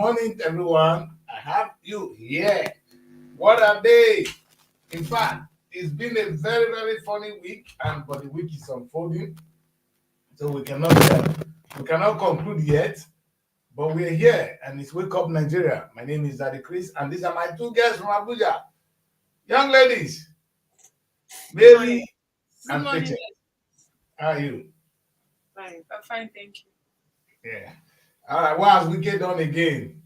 morning, everyone. I have you here. What a day! In fact, it's been a very, very funny week, but the week is unfolding, so we cannot conclude yet. But we're here, and it's Wake Up Nigeria. My name is Daddy Chris, and these are my two guests from Abuja, young ladies, Mary and Peche. How are you? Fine. I'm fine, thank you. Yeah. All right. What has Wike done again?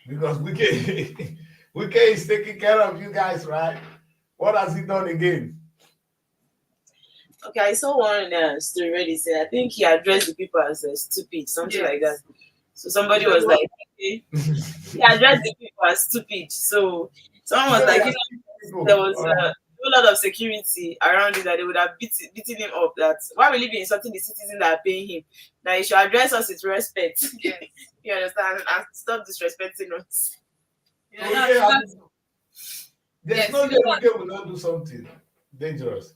Because Wike, Wike is taking care of you guys, right? What has he done again? Okay, I saw one story where they said, I think he addressed the people as stupid, something like that. So somebody was like, okay, he addressed the people as stupid. So someone was like, there was a whole lot of security around it that they would have beaten him up. That why will he be insulting the citizens that are paying him? That he should address us with respect. Yes. You understand? And stop disrespecting us. There's no way Wike will not do something dangerous.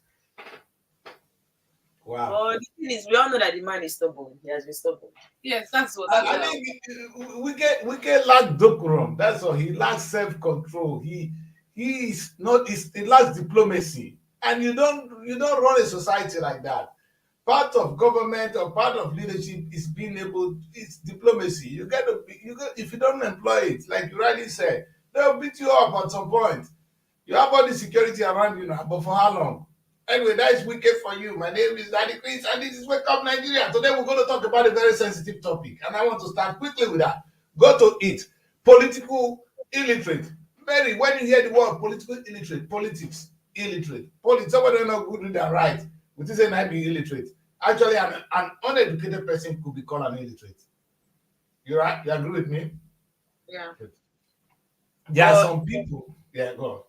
Wow. Well, the thing is, we all know that the man is stubborn. He has been stubborn. Yes, that's what. I think Wike lacks decorum. That's all. He lacks self-control. He lacks diplomacy. And you don't run a society like that. Part of government or part of leadership is it's diplomacy. If you don't employ it, like you rightly said, they'll beat you up at some point. You have all the security around you now, but for how long? Anyway, that is Wicked for you. My name is Daddy Chris, and this is Wake Up Nigeria. Today we're going to talk about a very sensitive topic, and I want to start quickly with that. Go to it. Political illiterate. Mary, when you hear the word political illiterate, politics illiterate. Somebody don't know good read and write. Which is saying I be illiterate. Actually, an uneducated person could be called an illiterate. You right? You agree with me? Yeah. There are some people. Yeah, go on.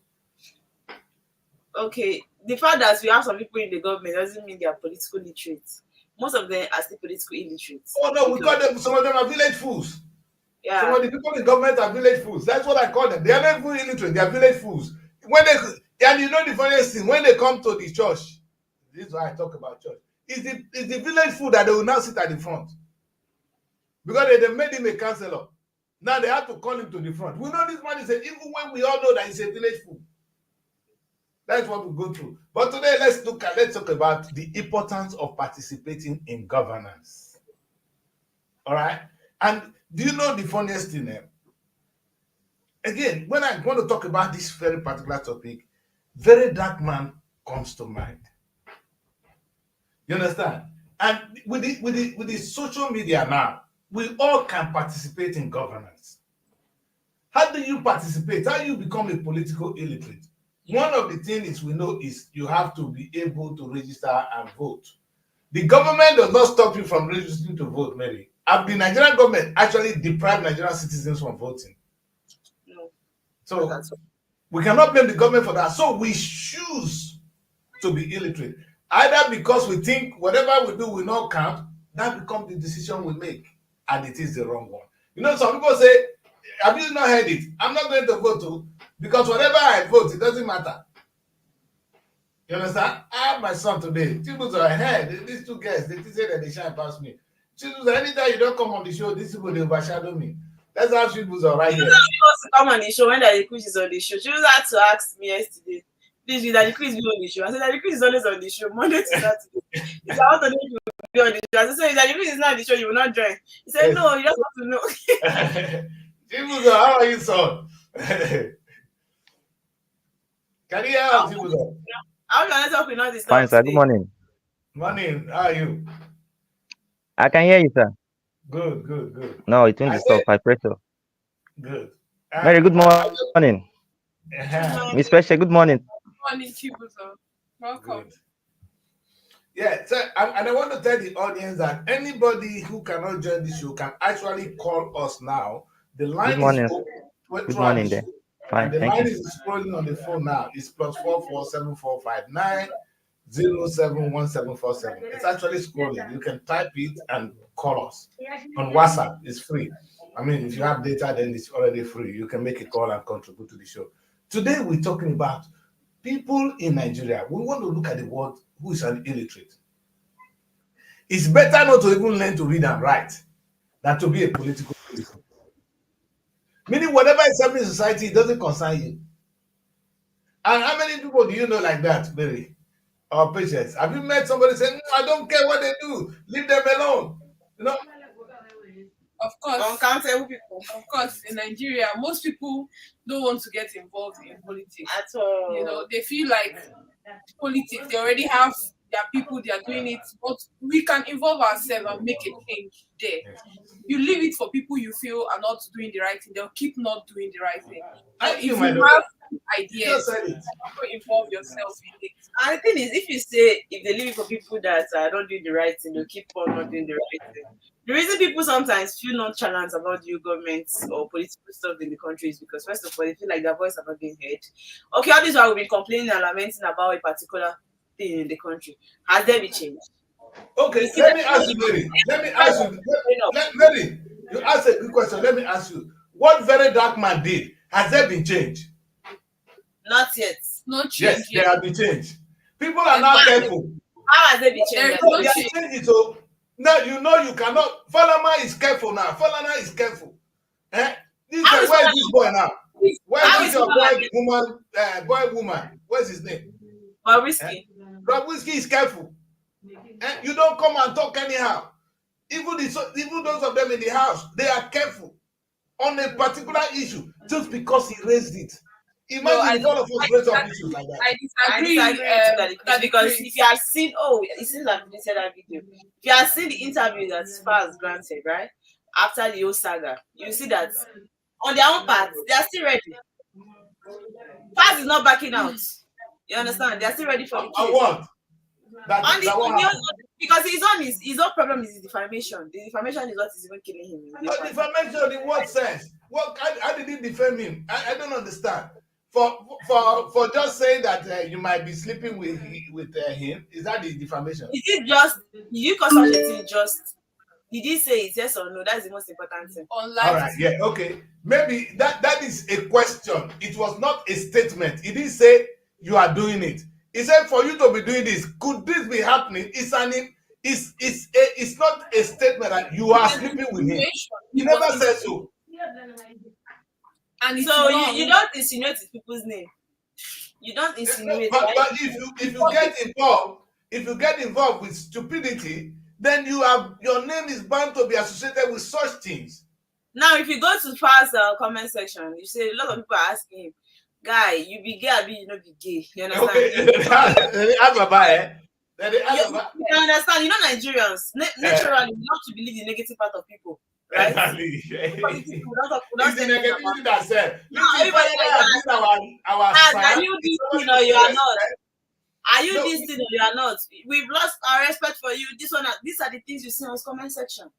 Okay, the fact that we have some people in the government doesn't mean they are political literate. Most of them are still political illiterate. Oh no, we call them. Some of them are village fools. Yeah. Some of the people in government are village fools. That's what I call them. They are not even illiterate. They are village fools. And you know the funniest thing, when they come to the church, this is why I talk about church. It's the village fool that they will now sit at the front. Because they made him a counselor. Now they have to call him to the front. We know this man is even when we all know that he's a village fool. That's what we go through. But today, let's talk about the importance of participating in governance. All right? And do you know the funniest thing? Again, when I want to talk about this very particular topic, very dark man comes to mind. You understand? And with the social media now, we all can participate in governance. How do you participate? How do you become a political illiterate? One of the things we know is you have to be able to register and vote. The government does not stop you from registering to vote, Mary. And the Nigerian government actually deprived Nigerian citizens from voting. No. So we cannot blame the government for that. So we choose to be illiterate. Either because we think whatever we do will not count, that becomes the decision we make. And it is the wrong one. You know, some people say, have you not heard it? I'm not going to vote too, because whatever I vote, it doesn't matter. You understand? I have my son today. People are ahead. These two guys, they say that they shine past me. People say, anytime you don't come on the show, these people, they overshadow me. That's how people are right here. She wants to come on the show when Daddy Chris is on the show. She was had to ask me yesterday, please, will Daddy Chris be on the show? I said, Daddy Chris is always on the show, Monday to Saturday. If I want to know you be on the show, I said, if Daddy Chris is not on the show, you will not join. He said, yes. No, you just want to know. Chibuzo, how are you, son? Can you hear us, Chibuzo? How can I talk with all this Fine, sir. Good morning. Morning. How are you? I can hear you, sir. Good. No, it won't stop. I press so. Good. Very good morning. Miss Pesha, good morning. Good morning, Chibuzo. Welcome. Good. Yeah, so, and I want to tell the audience that anybody who cannot join the show can actually call us now. The line Good morning. is open. Good morning there. Fine, the thank line you. is scrolling on the phone now. It's +447459 071747. It's actually scrolling. You can type it and call us on WhatsApp. It's free. I mean, if you have data, then it's already free. You can make a call and contribute to the show. Today, we're talking about people in Nigeria. We want to look at the word who is an illiterate. It's better not to even learn to read and write than to be a political illiterate. Meaning, whatever is happening in society, it doesn't concern you. And how many people do you know like that, Mary? Or patients? Have you met somebody saying, "No, I don't care what they do, leave them alone"? You know? Of course, Uncountable people. of course, in Nigeria, most people don't want to get involved in politics. At all. You know, they feel like politics, they already have their people, they are doing it, but we can involve ourselves and make a change there. You leave it for people you feel are not doing the right thing, they'll keep not doing the right thing. I But if you, you my have daughter. You ideas, just said it. also involve yourself in it. And the thing is, if you say if they leave it for people that are not doing the right thing, they'll keep on not doing the right thing. The reason people sometimes feel nonchalant about new governments or political stuff in the country is because, first of all, they feel like their voice are not being heard. Okay, all this while we've been complaining and lamenting about a particular thing in the country. Has there been change? Okay, let me ask you, Mary. Let me ask you, Mary. You asked a good question. Let me ask you, what very dark man did? Has there been change? Not yet. No change Yes, there yet. have been change. People are now careful. How has there been There change? is no They are change. changing. So now you know you cannot. Falama is careful now. Falana is careful. Eh? How is Where is Falana- this boy now? Where How is is your Falana- boy woman? What's his name? But risky. Whiskey is careful. You don't come and talk anyhow. Even those of them in the house, they are careful on a particular issue just because he raised it. Imagine if all of us raise up issues like that. I disagree. That because if you have seen, it seems like you said that video. If you have seen the interview that Spars granted, right after the whole saga, you see that on their own part, they are still ready. Spars is not backing out. You understand? They are still ready for the And case. what? Because his own problem is his defamation. The defamation is what is even killing him. But defamation in what sense? How did he defame him? I don't understand. For just saying that you might be sleeping with him, is that the defamation? Is it just? Did you call such a thing just? Did he say it? Yes or no? That's the most important thing. All right, yeah, okay. Maybe that is a question. It was not a statement. He didn't say you are doing it. He said for you to be doing this, could this be happening? It's not a statement that you are sleeping with him. He never said so. And so you don't insinuate people's name. You don't insinuate. But if you get involved with stupidity, then your name is bound to be associated with such things. Now, if you go to past comment section, you say a lot of people are asking him, "Guy, you be gay, or you not be gay?" You understand? Okay, you understand? You know, Nigerians naturally love to believe the negative part of people. Right? Exactly. It's the negativity that said. No, everybody are you this thing or you are not? Are you this thing or you are not? We've lost our respect for you. These are the things you see on his comment section.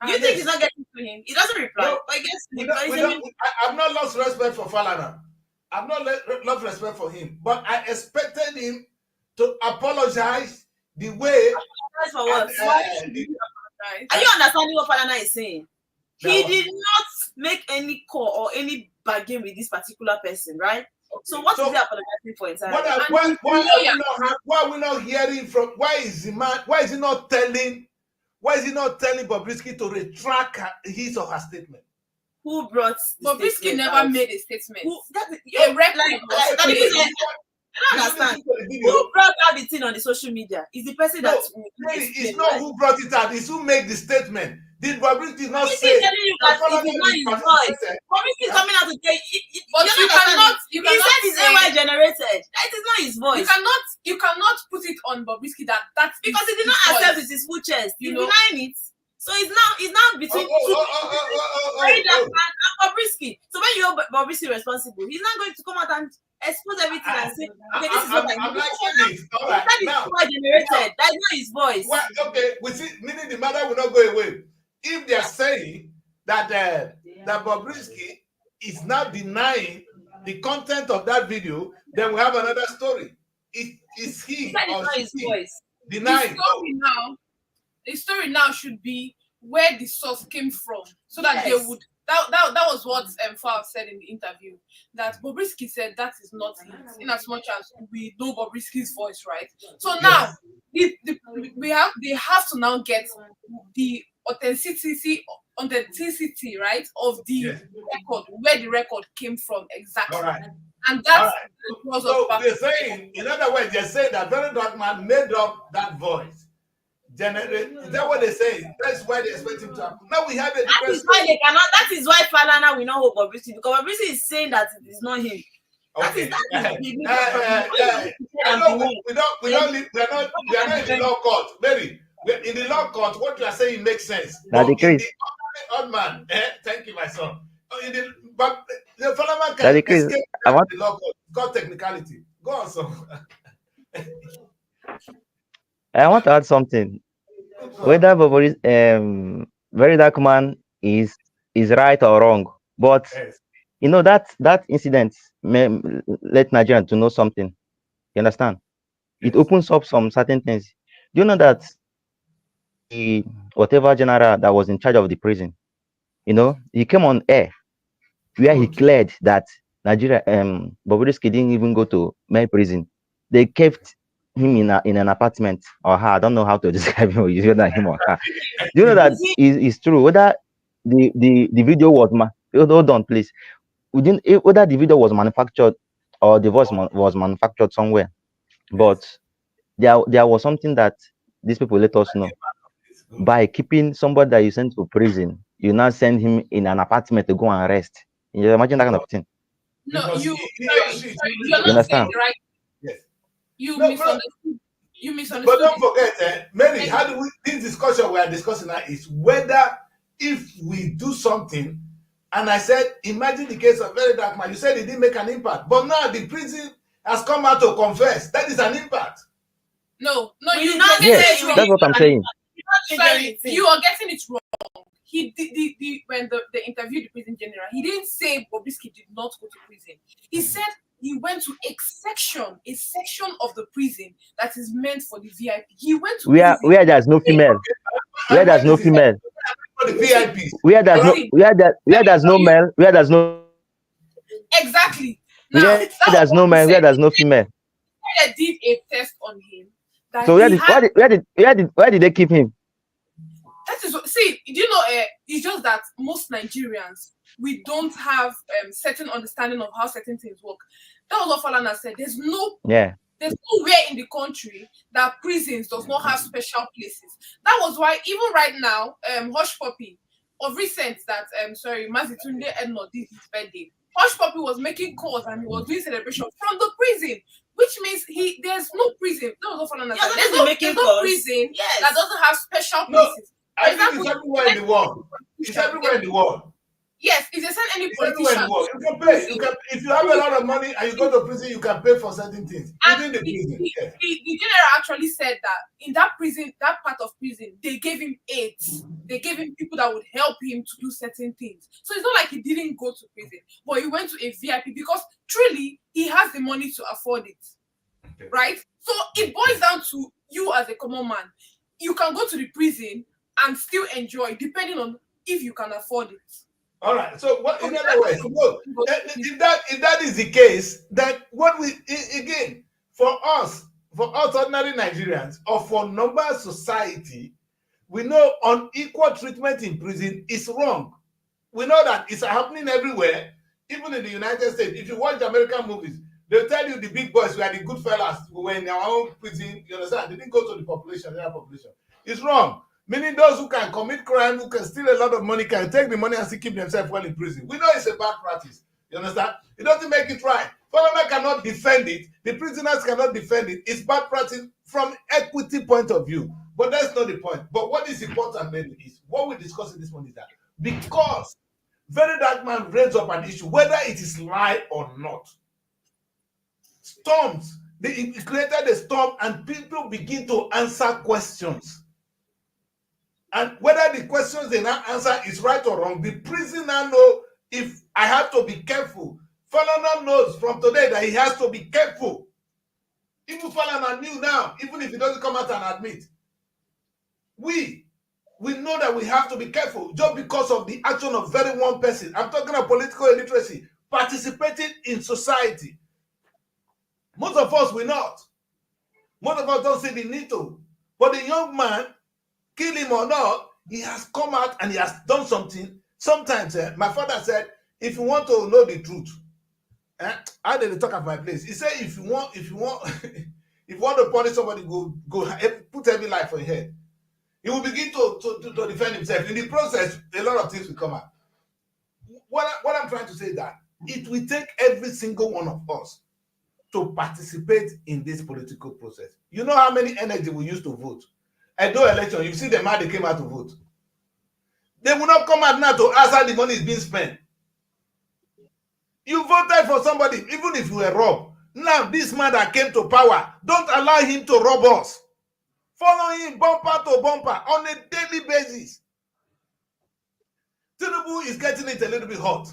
You think he's not getting to him? He doesn't reply. No, but he gets I've not lost respect for Falana. I've not lost respect for him. But I expected him to apologize the way. Apologize for what? Are you understanding what Falana is saying? He did not make any call or any bargain with this particular person, right? So what is he apologizing for entirely? Why are we not hearing from? Why is he not telling Bobrisky to retract his or her statement? Who brought? Bobrisky never made a statement. I don't understand. Who brought out the thing on the social media? Is the person that it's not who brought it out, it's who made the statement. Did Bobrisky not say? He's telling you that it's not his voice. Bobrisky is coming out to tell you. But you cannot. He said it's AI generated. That is not his voice. You cannot put it on Bobrisky that's because he did not accept with his full chest. He's denying it. So it's now between and Bobrisky. So when you hold Bobrisky responsible, he's not going to come out and expose everything and say, okay, this is what I need. That is AI generated. That's not his voice. Well, okay, meaning the matter will not go away. If they are saying that that Bobrisky is now denying the content of that video, then we have another story. Is he or his voice denying? The story now should be where the source came from, so that they would. That was what Fal said in the interview. That Bobrisky said that is not it, in as much as we know Bobrisky's voice, right? So now they have to now get the authenticity authenticity, right, of the Yes. record, where the record came from exactly. All right. And All that's right. the cause So of they're saying, in other words, they're saying that Very Dark Man made up that voice. Generate. Is that what they say? That's why they expect him to happen. Now we have a That different is why story. they cannot. That is why Falana will not hold Bobrisky, because Bobrisky is saying that it is not him. Okay. That is the meaning of I know we don't live, we are not in the law court. Mary, in the law court, what you are saying makes sense. Now the But in Chris, the odd man, thank you, my son. But the Solomon now the can Chris, escape I want the law court. God technicality. Go on, son. to add something. Good son. Whether Very Dark Man is right or wrong, but Yes. you know that incident let Nigerian to know something. You understand? It Yes. opens up some certain things. Do you know that the whatever general that was in charge of the prison, he came on air where he Good. cleared that Nigeria Bobrisky didn't even go to male prison. They kept him in an apartment or her. I don't know how to describe him, whether him or her. Do you know that is true? Whether the video was hold on, please. Whether the video was manufactured or the voice was manufactured somewhere, but there was something that these people let us know. It's good. By keeping somebody that you sent to prison, you now send him in an apartment to go and rest. You imagine that kind of thing. No, Because you he or she is you're moving You not to saying understand? the right. yes. You No, bro. misunderstood. You But misunderstood. don't forget, Mary, Like, how do we this discussion we are discussing now is whether if we do something, and I said, imagine the case of Very Dark Man. You said it didn't make an impact, but now the prison has come out to confess. That is an impact. no, We you're did not getting Yes, it wrong. that's what I'm saying. Sorry, you are getting it wrong. He did when they interviewed the prison general, he didn't say Bobrisky did not go to prison. He said he went to a section of the prison that is meant for the VIP. He went to Where prison. there's no female, where And there's what no is it female, for the VIPs? where there's no Listen, where there's no male, where there's no exactly. Now where that was there's no what he man, where said. there's no female. They did a test on him that So he had. where did they keep him? That is see. Do you know? It's just that most Nigerians we don't have certain understanding of how certain things work. That was what Falana said. There's Yeah. nowhere in the country that prisons does not have special places. That was why even right now, Hush Puppy of recent that sorry, Mazitunde Edno did his birthday. Hush Puppy was making calls and he was doing celebration from the prison, which means there's no prison. That was what Falana said. There's no prison that doesn't have special No, places. I think it's everywhere in the world. It's everywhere in the world. Yes, if they send any It's everywhere in politician, the world. You can pay. If you have a lot of money and you go to prison, you can pay for certain things and within the prison. Yes. the general actually said that in that prison, that part of prison, they gave him aids. They gave him people that would help him to do certain things. So it's not like he didn't go to prison, but he went to a VIP because truly he has the money to afford it. Okay. Right? So it boils down to you as a common man. You can go to the prison and still enjoy, depending on if you can afford it. All right. So what? In other words, if that is the case, then what we again for us ordinary Nigerians or for normal society, we know unequal treatment in prison is wrong. We know that it's happening everywhere, even in the United States. If you watch American movies, they'll tell you the big boys were the good fellas who were in our own prison. You understand? They didn't go to the population, their population. It's wrong. Meaning those who can commit crime, who can steal a lot of money, can take the money and still keep themselves well in prison. We know it's a bad practice. You understand? It doesn't make it right. Parliament cannot defend it. The prisoners cannot defend it. It's bad practice from equity point of view. But that's not the point. But what is important mainly is what we discuss in this one is that because Very Dark Man raised up an issue, whether it is lie or not. Storms. It created a storm and people begin to answer questions. And whether the questions they now answer is right or wrong, the prisoner know if I have to be careful. Falana knows from today that he has to be careful. Even Falana knew now, even if he doesn't come out and admit. We know that we have to be careful just because of the action of very one person. I'm talking about political illiteracy, participating in society. Most of us will not. Most of us don't see the need to. But the young man, kill him or not, He has come out and he has done something. Sometimes my father said, if you want to know the truth, how did they talk at my place? He said, if you want, if you want to punish somebody, go put heavy life on your head. He will begin to defend himself. In the process, a lot of things will come out. What I'm trying to say is that it will take every single one of us to participate in this political process. You know how many energy we used to vote? Edo election, you see the man they came out to vote. They will not come out now to ask how the money is being spent. You voted for somebody, even if you were robbed. Now, this man that came to power, don't allow him to rob us. Follow him bumper to bumper on a daily basis. Tinubu is getting it a little bit hot.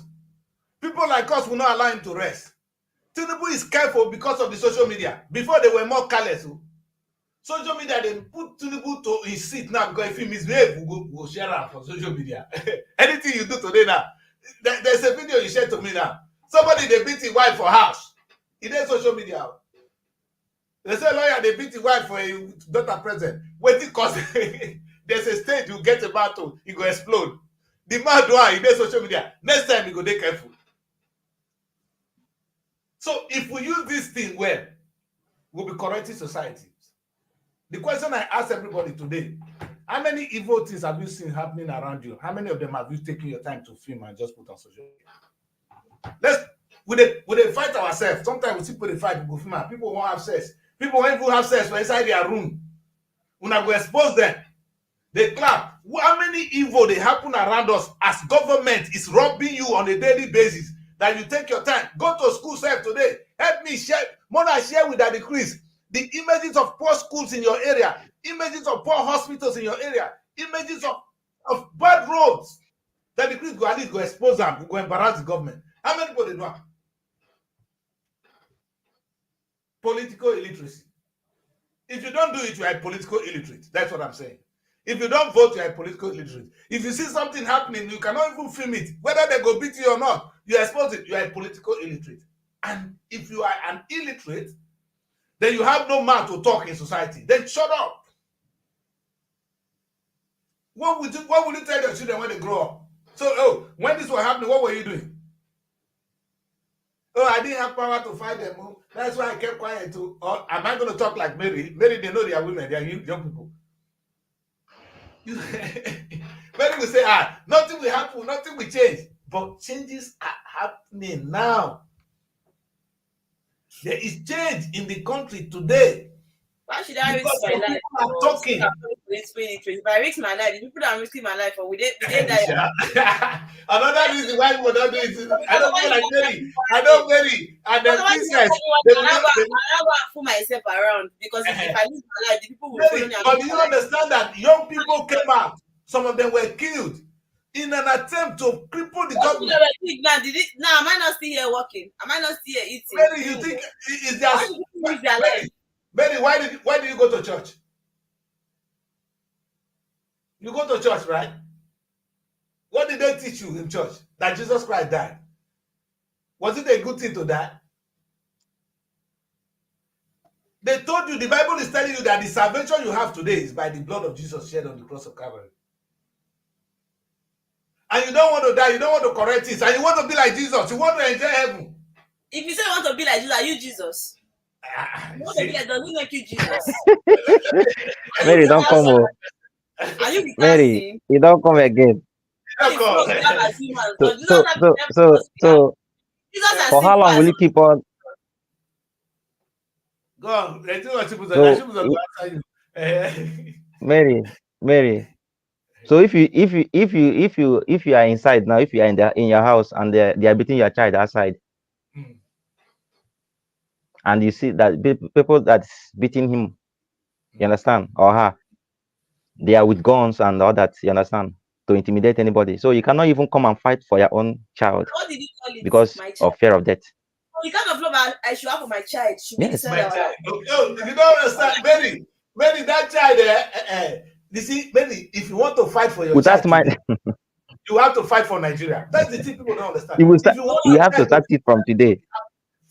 People like us will not allow him to rest. Tinubu is careful because of the social media. Before, they were more careless. Social media, they put Tinubu to his seat now because if he misbehave, we'll share out for social media. Anything you do today now, there's a video you shared to me now. Somebody, they beat his wife for house. It is social media. They say lawyer, they beat his wife for a daughter present. Waiting cause there's a stage you get a battle, it will explode. The man do it is social media. Next time you go dey careful. So if we use this thing well, we'll be correcting society. The question I ask everybody today, how many evil things have you seen happening around you? How many of them have you taken your time to film and just put on social media? We fight ourselves. Sometimes we see people fight, we go film and people won't have sex. People won't even have sex for inside their room. When I go expose them, they clap. How many evil they happen around us as government is robbing you on a daily basis that you take your time. Go to school self today. Help me share. Mother, share with Daddy Chris the images of poor schools in your area, images of poor hospitals in your area, images of bad roads. Daddy Chris go at least go expose them, go embarrass the government. How many people they do? Political illiteracy. If you don't do it, you are political illiterate. That's what I'm saying. If you don't vote, you are political illiterate. If you see something happening, you cannot even film it. Whether they go beat you or not, you expose it, you are political illiterate. And if you are an illiterate, then you have no mouth to talk in society. Then shut up. What will you tell your children when they grow up? So, when this was happening, what were you doing? Oh, I didn't have power to fight them. Oh, that's why I kept quiet too. Or am I going to talk like Mary? Mary, they know they are women. They are young people. Mary will say, nothing will happen. Nothing will change. But changes are happening now. There is change in the country today. Why should I risk my life? Talking. If I risk my life, the people that are risking my life, or we die. Another reason why people don't do it. I don't feel like Mary. I don't Mary. And then business. I'm not going to fool myself around because if I lose my life, the people will follow me. But do you understand that young people came out? Some of them were killed in an attempt to cripple the government. Now, am I not still here working? Am I not still here eating? Mary, you think is there? Mary, why did you go to church? You go to church, right? What did they teach you in church? That Jesus Christ died. Was it a good thing to die? They told you, the Bible is telling you that the salvation you have today is by the blood of Jesus shed on the cross of Calvary. And you don't want to die, you don't want to correct this, and you want to be like Jesus, you want to enjoy heaven. If you say you want to be like Jesus, are you Jesus? You want to be like, does it make you Jesus? Mary, don't come over. Are you Mary, you don't come again. So, for how long will you keep on? Go on. Mary. So if you are inside now, if you are in your house and they are beating your child outside, and you see that people that's beating him, you understand, or her, they are with guns and all that, you understand, to intimidate anybody. So you cannot even come and fight for your own child. What did you call it? Because of fear of death. The kind of love I should have for my child should be the son of child. Oh, you don't understand, Mary, that child. You see, Mary, if you want to fight for your child, today, you have to fight for Nigeria. That's the thing people don't understand. You have to start it from today.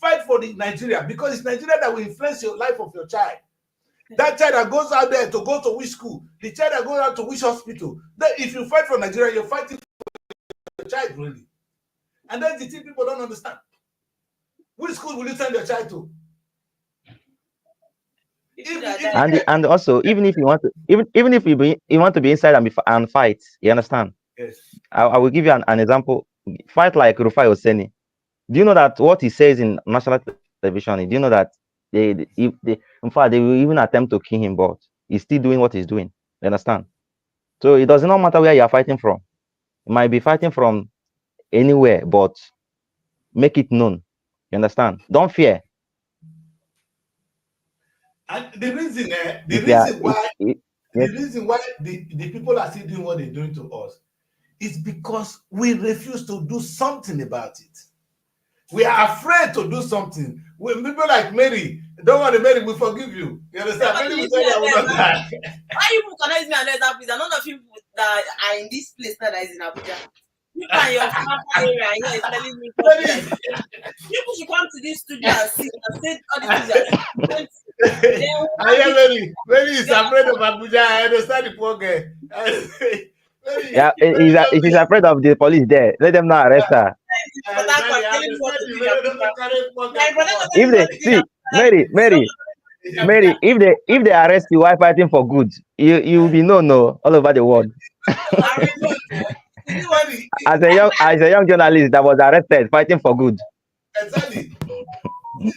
Fight for the Nigeria, because it's Nigeria that will influence your life of your child. That child that goes out there to go to which school, the child that goes out to which hospital. Then if you fight for Nigeria, you're fighting for your child, really. And that's the thing people don't understand. Which school will you send your child to? And also, even if you want to, even if you want to be inside and fight, you understand? Yes. I will give you an example. Fight like Rufai Oseni. Do you know that what he says in national television? Do you know that they in fact they will even attempt to kill him, but he's still doing what he's doing. You understand? So it does not matter where you are fighting from. You might be fighting from anywhere, but make it known. You understand? Don't fear. And the reason why the people are still doing what they're doing to us is because we refuse to do something about it. We are afraid to do something. When people like Mary, don't worry, Mary, we forgive you. You understand? Mary will tell you I will not die. Why you cannot use me and that please? None of you that are in this place that is in Abuja. You and your family area here is telling me people should come to this studio and see and say all these things. I hear Mary is afraid of Abuja. I understand the poor girl. Yeah, he's afraid of the police there. Let them not arrest her. If they see Mary, if they arrest you while fighting for good, you will be known all over the world. As a young journalist that was arrested fighting for good. Exactly.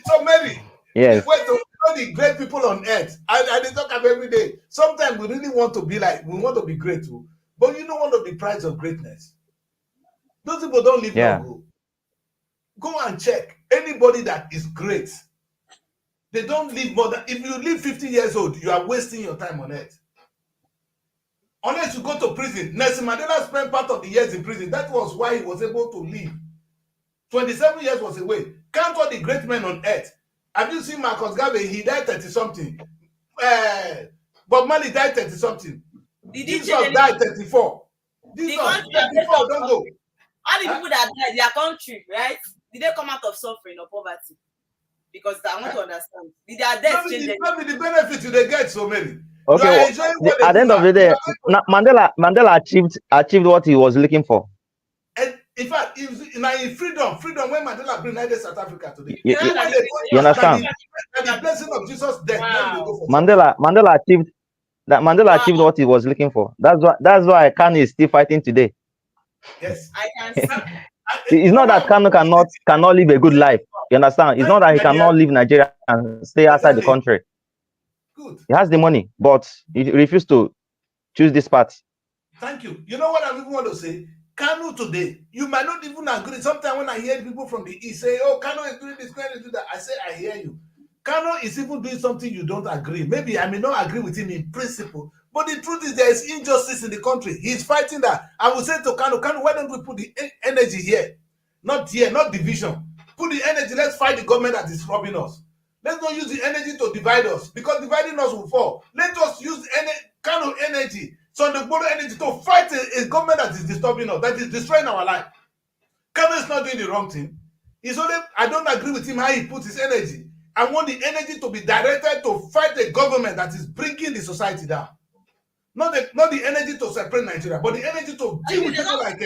So Mary, yes. The great people on earth, and they talk about every day. Sometimes we really want to be like, we want to be great too, but you don't want to be prize of greatness. Those people don't live long. Go and check anybody that is great. They don't live more than, if you live 50 years old, you are wasting your time on earth. Unless you go to prison. Nelson Mandela spent part of the years in prison. That was why he was able to live. 27 years was away. Count all the great men on earth. Have you seen Marcus Garvey? He died 30-something. Bob Marley died 30-something. Jesus died 34. Jesus 34, don't go. All the people that died, their country, right? Did they come out of suffering or poverty? Because I want to understand. Did their death change? Maybe the benefits they get so many. Okay, at the end of the day, Mandela achieved what he was looking for. And in fact, in freedom when Mandela bring South Africa today. You understand? The blessing of Jesus' death. Wow. Mandela achieved what he was looking for. That's why Kanu is still fighting today. Yes, I can see. It's not that Kanu cannot live a good life. You understand? It's not that he cannot leave Nigeria and stay outside the country. Good. He has the money, but he refused to choose this path. Thank you. You know what I even want to say? Kanu today, you might not even agree. Sometimes when I hear people from the East say, oh, Kanu is doing this, Kanu is doing that, I say, I hear you. Kanu is even doing something you don't agree. Maybe I may not agree with him in principle, but the truth is there is injustice in the country. He's fighting that. I will say to Kanu, why don't we put the energy here? Not here, not division. Put the energy, let's fight the government that is robbing us. Let's not use the energy to divide us, because dividing us will fall. Let us use Kanu energy, so the borrow energy to fight a government that is disturbing us, that is destroying our life. Kanu is not doing the wrong thing. It's only, I don't agree with him how he puts his energy. I want the energy to be directed to fight a government that is bringing the society down. Not the energy to separate Nigeria, but the energy to deal with people like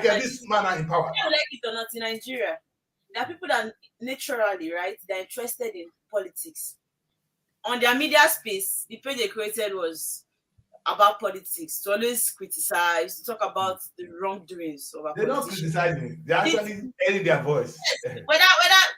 this man in power. I like it or not, in Nigeria, there are people that naturally, right, they're interested in politics. On their media space, the page they created was about politics, to always criticize, to talk about the wrongdoings of our They're not criticizing, they're actually airing their voice. Whether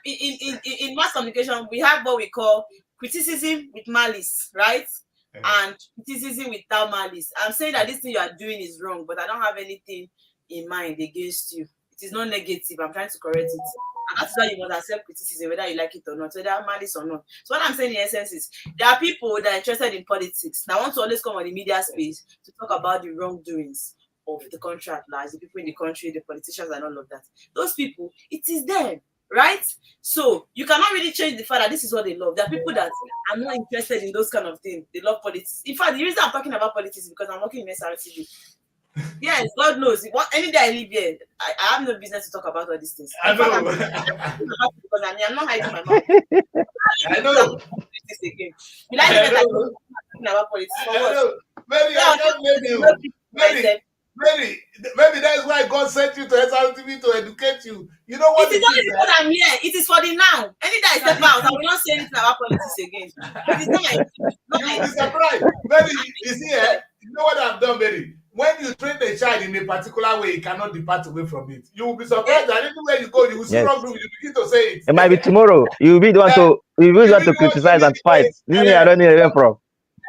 in mass communication, we have what we call criticism with malice, right? And criticism without malice. I'm saying that this thing you are doing is wrong, but I don't have anything in mind against you. It is not negative. I'm trying to correct it. And that's why you must accept criticism, whether you like it or not, whether malice or not. So what I'm saying in essence is, there are people that are interested in politics that want to always come on the media space to talk about the wrongdoings of the country at large, the people in the country, the politicians and all of that. Those people, it is them, right? So you cannot really change the fact that this is what they love. There are people that are not interested in those kind of things. They love politics. In fact, the reason I'm talking about politics is because I'm working in Srtv. Yes, God knows. Any day I leave here, I have no business to talk about all these things. I In fact, know. because I'm not hiding my mouth. I know. Politics again. Will I I leave it like know. talking about politics for I what? know. Mary, Yeah, I can't blame I you. keep Mary, myself. Mary, maybe that's why God sent you to SRTV to educate you. You know what It is it only is, because I'm here. It is for the now. Any day I step out, I will not say anything about politics again. It is not my thing. Not You my will be thing. surprised. Mary, I'm you see, here. you know what I've done, Mary? When you train a child in a particular way, he cannot depart away from it. You will be surprised that anywhere you go, you will see Yes. wrong group, you begin to say it. It might be tomorrow. You will be the one Eh, to you will be the you one will to be the one to criticize lead and the fight. way. This is me I don't know away from.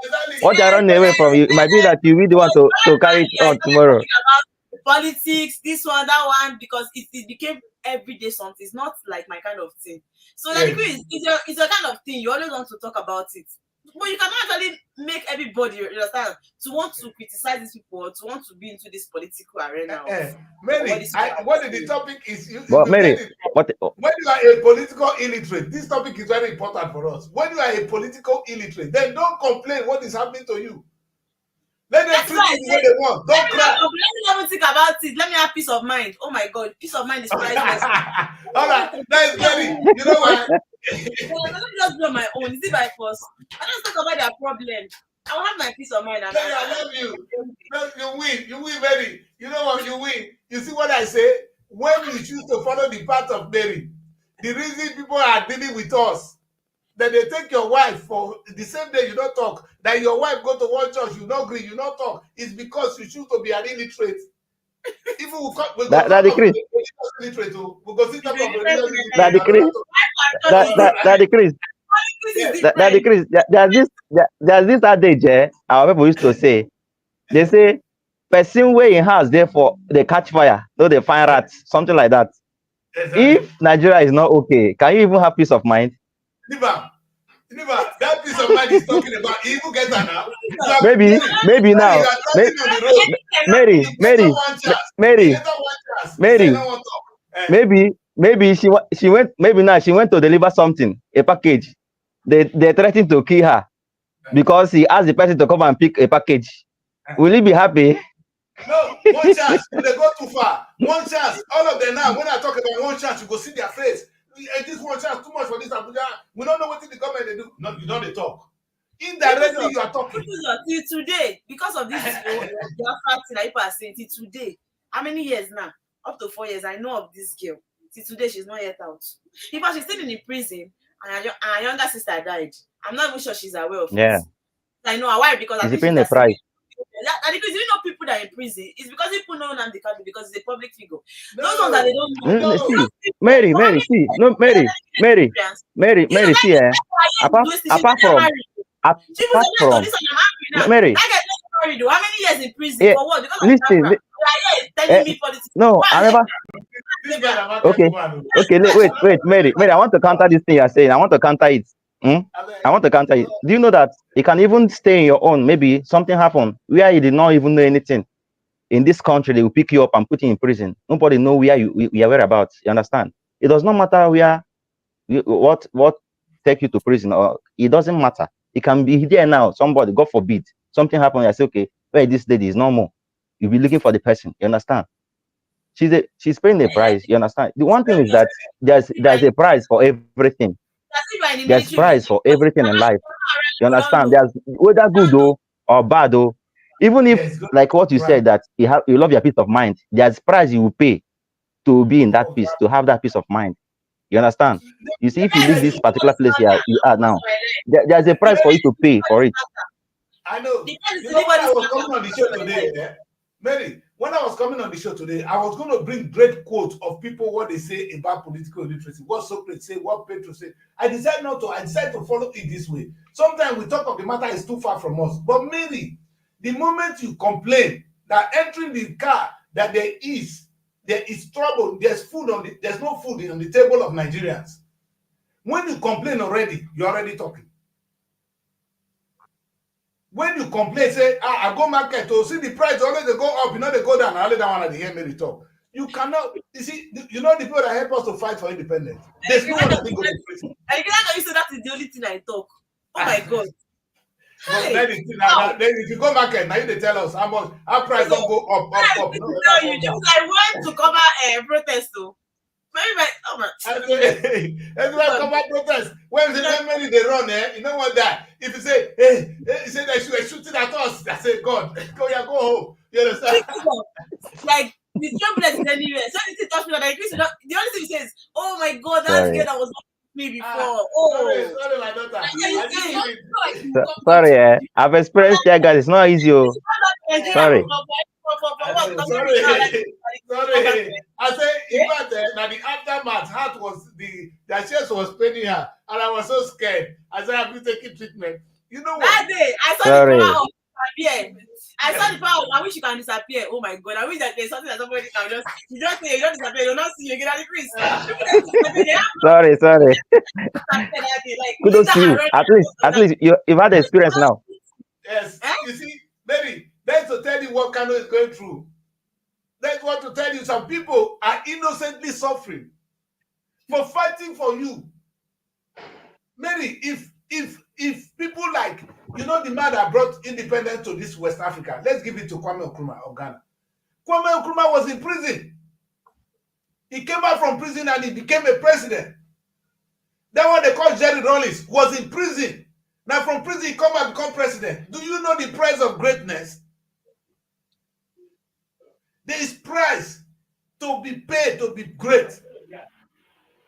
Exactly. What you are Yes, running away from, it might be that you will be the one to carry it I on started tomorrow. talking about politics, this one, that one, because it became everyday something. It's not like my kind of thing. So that Yes. it's your kind of thing. You always want to talk about it. But you cannot actually make everybody, you understand, to want to criticize these people or to want to be into this political arena of what Mary, is what the topic is, you But Mary, made it. what When you are a political illiterate, this topic is very important for us. When you are a political illiterate, then don't complain what is happening to you. Let them That's treat why I you the way said, they want. Don't cry. let me not even think about it. Let me have peace of mind. Oh my God, peace of mind is priceless. All right, that is Mary. You know why? Well, let me just be on my own. Is it by force? I don't talk about their problem. I will have my peace of mind. Mary, I love you. No, you win, Mary. You know what? You win. You see what I say? When you choose to follow the path of Mary, the reason people are dealing with us, that they take your wife for the same day you don't talk, that your wife go to one church, you not agree, you not talk, is because you choose to be an illiterate. Even we go that talk of decrease, religious illiterate, we go see It's talk a of different religious thing that illiterate. entirely. decrease, Why thought is different. that decrease, This is Yes. that different. decrease. There's this adage our people used to say. They say, person way in house, therefore they catch fire, no they find rats, something like that. Exactly. If Nigeria is not okay, can you even have peace of mind? Never. That peace of mind he's talking about, he even get that now. You are, Maybe, Mary, maybe Mary, you now, are standing on the road. Mary, You get Mary, one chance. You Mary, get one chance. You say you Mary, don't want to talk. maybe she went, maybe now she went to deliver something, a package. They threatened to kill her because he asked the person to come and pick a package. Will he be happy? No, one chance. When they go too far, one chance. All of them now, when I talk about one chance, you go see their face. This one chance, too much for this Abuja. We don't know what the government they do. No, you don't they talk. Indirectly, you are talking. Till today, because of this Biafra thing that people are saying, till today, how many years now? Up to 4 years. I know of this girl. Till today, she's not yet out. In fact, she's still in the prison, and her younger sister died. I'm not even sure she's aware of it. Yeah, I know why, because I is he think she's paying the price? and because you know people that are in prison, it's because people know Nnamdi Kanu because he's a public figure. No, Those ones that they don't know. no. See, Mary, see, no, Mary, see, apart from, People apart say, "No, from, this one I'm angry now." Mary, That guy just married though. How many years in prison yeah, for what? Because of listen, Biafra. You are here telling me politics. no, Go I and never, This guy never get okay, woman. okay, wait, Mary, I want to counter this thing you're saying. I want to counter it. I want to counter it. Do you know that you can even stay in your own? Maybe something happened where you did not even know anything. In this country, they will pick you up and put you in prison. Nobody know where you are whereabouts. You understand? It does not matter where what take you to prison, or it doesn't matter. It can be there now. Somebody, God forbid, something happened. I say, okay, where this lady is no more. You'll be looking for the person. You understand? She's paying the price. You understand? The one thing is that there's a price for everything. There's price for everything in life. You understand? There's whether good or bad even if, Yes, like what you said, that you love your peace of mind, there's price you will pay to be in that peace, to have that peace of mind. You understand? You see, if you leave this particular place you are now, there's a price for you to pay for it. I know. You know, when I was coming on the show today, Mary, when I was coming on the show today, I was going to bring great quotes of people, what they say about political literacy, what Socrates say, what Petro say. I decided not to. I decided to follow it this way. Sometimes we talk of the matter is too far from us. But Mary, the moment you complain that entering the car, that there is trouble, there's no food on the table of Nigerians. When you complain already, you're already talking. When you complain, say, I go market to see the price, always they go up, they go down. Only that one at the hear me talk. You cannot, you see, you know the people that help us to fight for independence. There's no one that didn't go to prison. I cannot know you say that is the only thing I talk. Oh my God. But then, then if you go market, now you they tell us how much, how price don't go up. This is how you just like want to cover protest though. Maybe like, oh my. Everyone come out protest. When the many they run, you know what that? If you say, hey, you say they should shooting at us, I say, God, go home. You understand? Like the jobless is anywhere. So anything touch me like this, the only thing he says, oh my God, that girl that was me before. Sorry, my daughter. Sorry, I've experienced that, guys. It's not easy. Sorry. Sorry. I say, in fact, now the aftermath, heart was the chest was paining her, and I was so scared. I said, I've been taking treatment. You know what? That day, I saw the power of disappear. I saw the power. I wish you can disappear. Oh my God! I wish that there's something that somebody can just say you don't disappear. You'll not see you again. Sorry. Kudos to you. At least you've had the experience now. Yes. You see, maybe that's to tell you what Kano is going through. That's what to tell you. Some people are innocently suffering for fighting for you. Maybe if people like, you know, the man that brought independence to this West Africa, let's give it to Kwame Nkrumah of Ghana. Kwame Nkrumah was in prison. He came out from prison and he became a president. That one they call Jerry Rawlings was in prison. Now from prison he come and become president. Do you know the price of greatness? There is price to be paid to be great.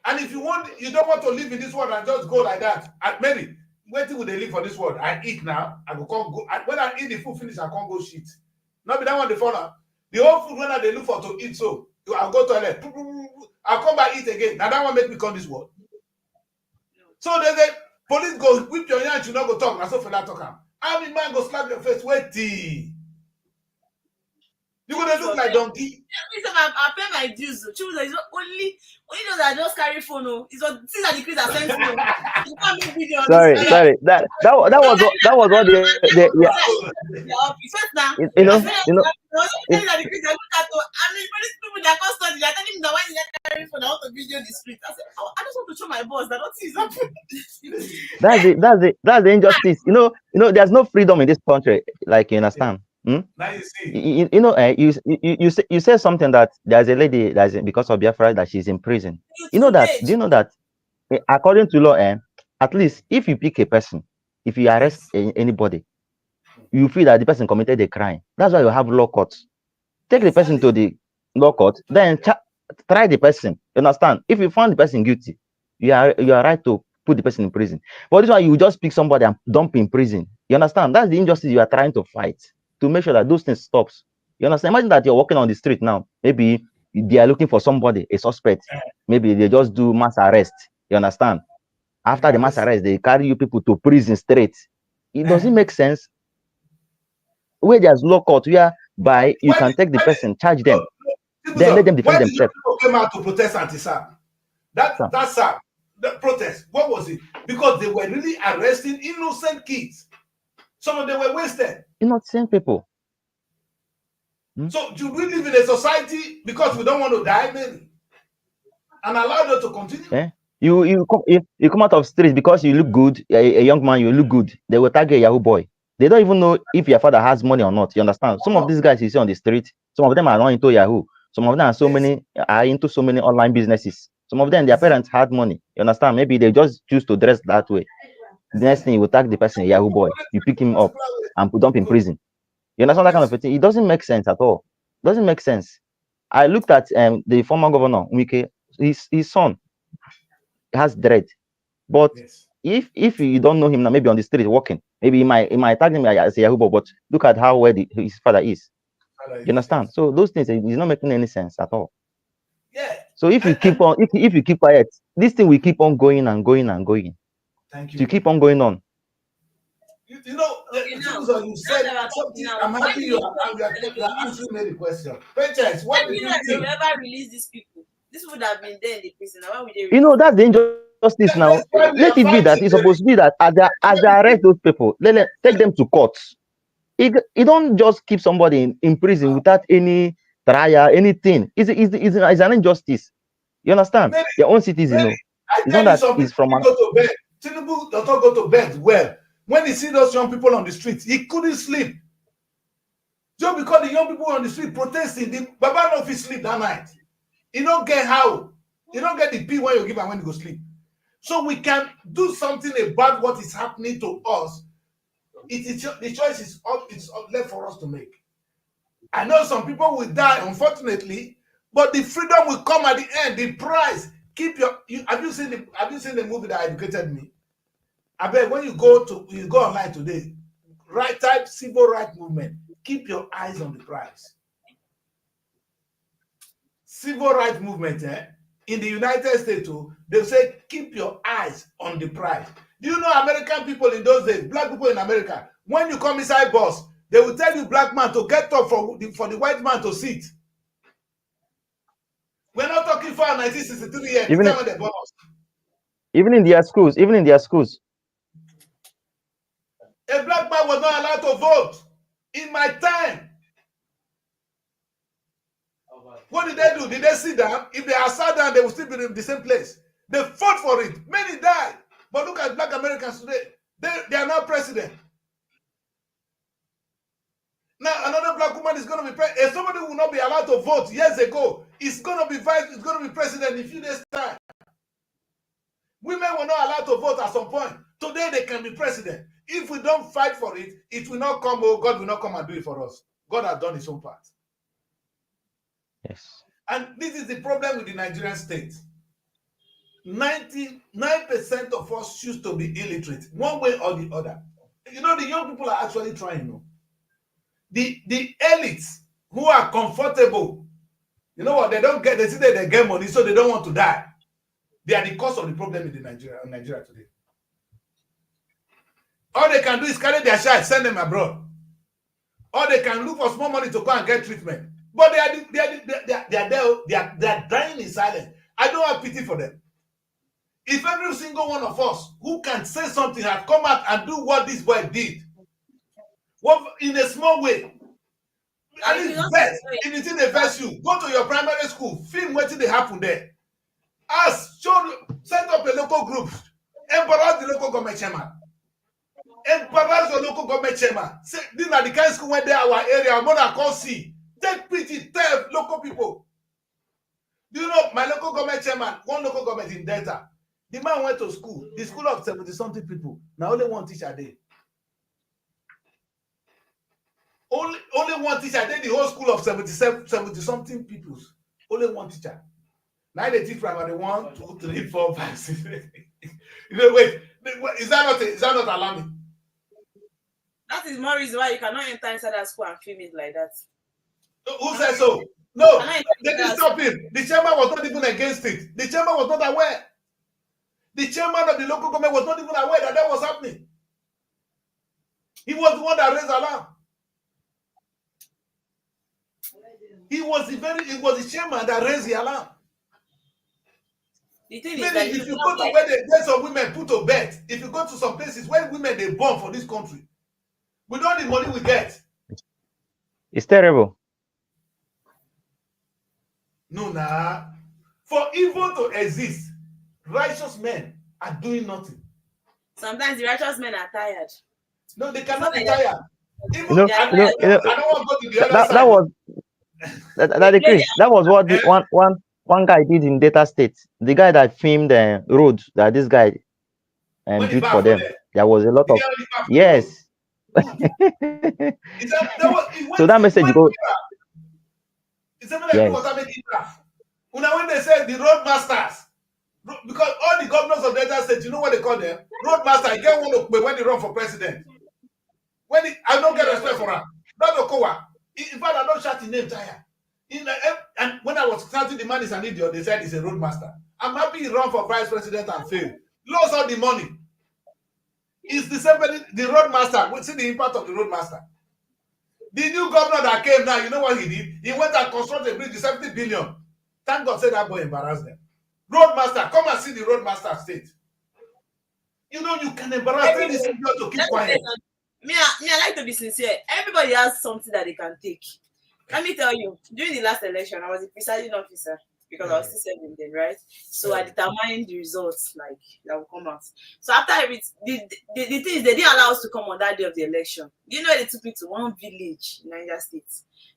And if you don't want to live in this world and just go like that, maybe waiting will they live for this world? I eat now. I go. When I eat the food finish, I can't go shit. Not be that one the follow. The whole food when they look for to eat, so I'll go to toilet. I'll come back eat again. Now that one make me come this world. So there's a police go whip your hand, you not go talk. Now so for that talk. How many man go slap your face? Wait. You gonna look like donkey. Listen, I pay my dues. Choose is only those that just carry phone. It's what things that the kids are sending. You can't make video. Sorry. That was what the you know. I mean, people that custody, they're telling me that why is that carrying phone? I want to video the street. I said, I just want to show my boss that nothing is happening. That's the injustice. You know, there's no freedom in this country. Like, you understand? Now you see. You say something that there's a lady that's because of Biafra that she's in prison. You know that? Do you know that? According to law, at least if you pick a person, if you arrest anybody, you feel that the person committed a crime. That's why you have law courts. Take the person to the law court, then try the person. You understand? If you find the person guilty, you are right to put the person in prison. But this one, you just pick somebody and dump in prison. You understand? That's the injustice you are trying to fight, to make sure that those things stops. You understand? Imagine that you're walking on the street now. Maybe they are looking for somebody, a suspect. Maybe they just do mass arrest. You understand? After the mass arrest, they carry you people to prison straight. It doesn't make sense. Where there's law court, whereby you can take the person, charge them, then let them defend themselves. People came out to protest anti-SAP. That SAP, the protest, what was it? Because they were really arresting innocent kids. Some of them were wasted. Innocent people. So do we live in a society because we don't want to die, maybe, and allow them to continue? You come out of street because you look good, a young man, you look good. They will target a Yahoo boy. They don't even know if your father has money or not. You understand? Some of these guys you see on the street, some of them are not into Yahoo. Some of them are into so many online businesses. Some of them, their parents had money. You understand? Maybe they just choose to dress that way. The next thing, you will tag the person, a Yahoo boy. You pick him up and put him in prison. You understand that kind of thing? It doesn't make sense at all. It doesn't make sense. I looked at the former governor, Wike, his son has dread. But if you don't know him now, maybe on the street walking, maybe he might tag him as a Yahoo boy, but look at how well his father is. You understand? So those things is not making any sense at all. Yeah. So if you keep on, if you keep quiet, this thing will keep on going and going and going. Thank you. To keep on going on. You know, you said something. I'm happy you are answering me the question. Patience, what do you think? They will ever release these people. This would have been there in the prison. Why would they? You know, that's the injustice now. Let it be that it's supposed to be that as they arrest those people, take them to court. You don't just keep somebody in prison without any trial, anything. It's an injustice. You understand? Their own citizens, you know. It's not that it's from go to bed. Tinubu does not go to bed well. When he see those young people on the street, he couldn't sleep. Just because the young people on the street protesting, the Baba no fit sleep that night. You don't get how. You don't get the pee when you give and when you go sleep. So we can do something about what is happening to us. The choice is left for us to make. I know some people will die, unfortunately, but the freedom will come at the end. The price. Have you seen the movie that educated me? I bet when you go online today, type civil rights movement. Keep your eyes on the prize. Civil rights movement, in the United States, they say keep your eyes on the prize. Do you know American people in those days, black people in America, when you come inside bus, they will tell you black man to get up for the white man to sit. We're not talking for 1963 yet. Even in their schools. A black man was not allowed to vote. In my time, what did they do? Did they sit down? If they are sat down, they will still be in the same place. They fought for it. Many died. But look at black Americans today. They are now president. Now another black woman is going to be president. If somebody will not be allowed to vote years ago, it's going to be president in a few days' time. Women were not allowed to vote at some point. Today they can be president. If we don't fight for it, it will not come. Oh, God will not come and do it for us. God has done his own part. Yes. And this is the problem with the Nigerian state. 99% of us choose to be illiterate, one way or the other. You know, the young people are actually trying. You know? The elites who are comfortable, you know what, they see that they get money, so they don't want to die. They are the cause of the problem in Nigeria today. All they can do is carry their child, send them abroad. Or they can look for small money to go and get treatment. But they are dying in silence. I don't have pity for them. If every single one of us who can say something had come out and do what this boy did, in a small way, and it's best, if it's in the verse you, go to your primary school, film what did happen there. Set up a local group, embarrass the local government chairman. Embarrass the local government chairman. Say, these are the kind of school where they are our area, our mother can't see. Take pity, tell local people. Do you know my local government chairman, one local government in Delta, the man went to school, the school of 70-something people. Now only one teacher there. Only one teacher there, the whole school of 70-something people. Only one teacher. Now they teach primary 1, 2, 3, 4, 5, 6. You know, wait, is that not alarming? That is more reason why you cannot enter inside that school and film it like that. Who said so? No, they didn't stop him. The chairman was not even against it. The chairman was not aware. The chairman of the local government was not even aware that was happening. He was the one that raised alarm. It was the chairman that raised the alarm. The thing is that if you go to where there's some women put to bed, if you go to some places where women they born for this country, with all the money we get, it's terrible. No, nah. For evil to exist, righteous men are doing nothing. Sometimes the righteous men are tired. No, they cannot be tired. I don't want to go to the other side. That was what one guy did in Delta State. The guy that filmed the road that this guy built for them. There was a lot of yes. So that message go. When they say the road masters, because all the governors of Delta State, you know what they call them? Road master. You get one of when they run for president. I don't get respect for her. Not Okowa. In fact, I don't shout his name tire. And when I was shouting the man is an idiot, they said he's a road master. I'm happy he run for vice president and failed. Lost all the money. It's the same the road master. We see the impact of the road master. The new governor that came now, you know what he did? He went and constructed a bridge, 70 billion. Thank God said that boy embarrassed them. Road master, come and see the road master state. You know, you can embarrass them to keep quiet. Me, I like to be sincere. Everybody has something that they can take. Let me tell you, during the last election, I was a presiding officer. because I was still serving then, right? So I determined the results like that will come out. So after the thing is they didn't allow us to come on that day of the election. You know, they took me to one village in Niger State.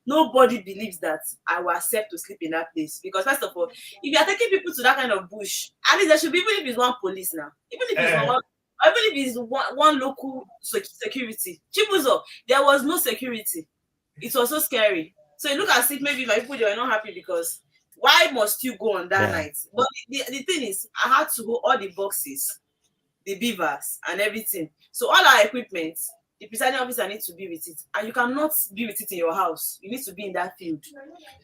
Nobody believes that I will accept to sleep in that place because first of all, if you are taking people to that kind of bush, at least there should be, even if it's one police now, even if it's one, or even if it's one local security. Chibuzo, there was no security. It was so scary. So it looked as if maybe my people, they were not happy because why must you go on that night? But the thing is, I had to go all the boxes, the beavers, and everything. So all our equipment, the presiding officer needs to be with it. And you cannot be with it in your house. You need to be in that field.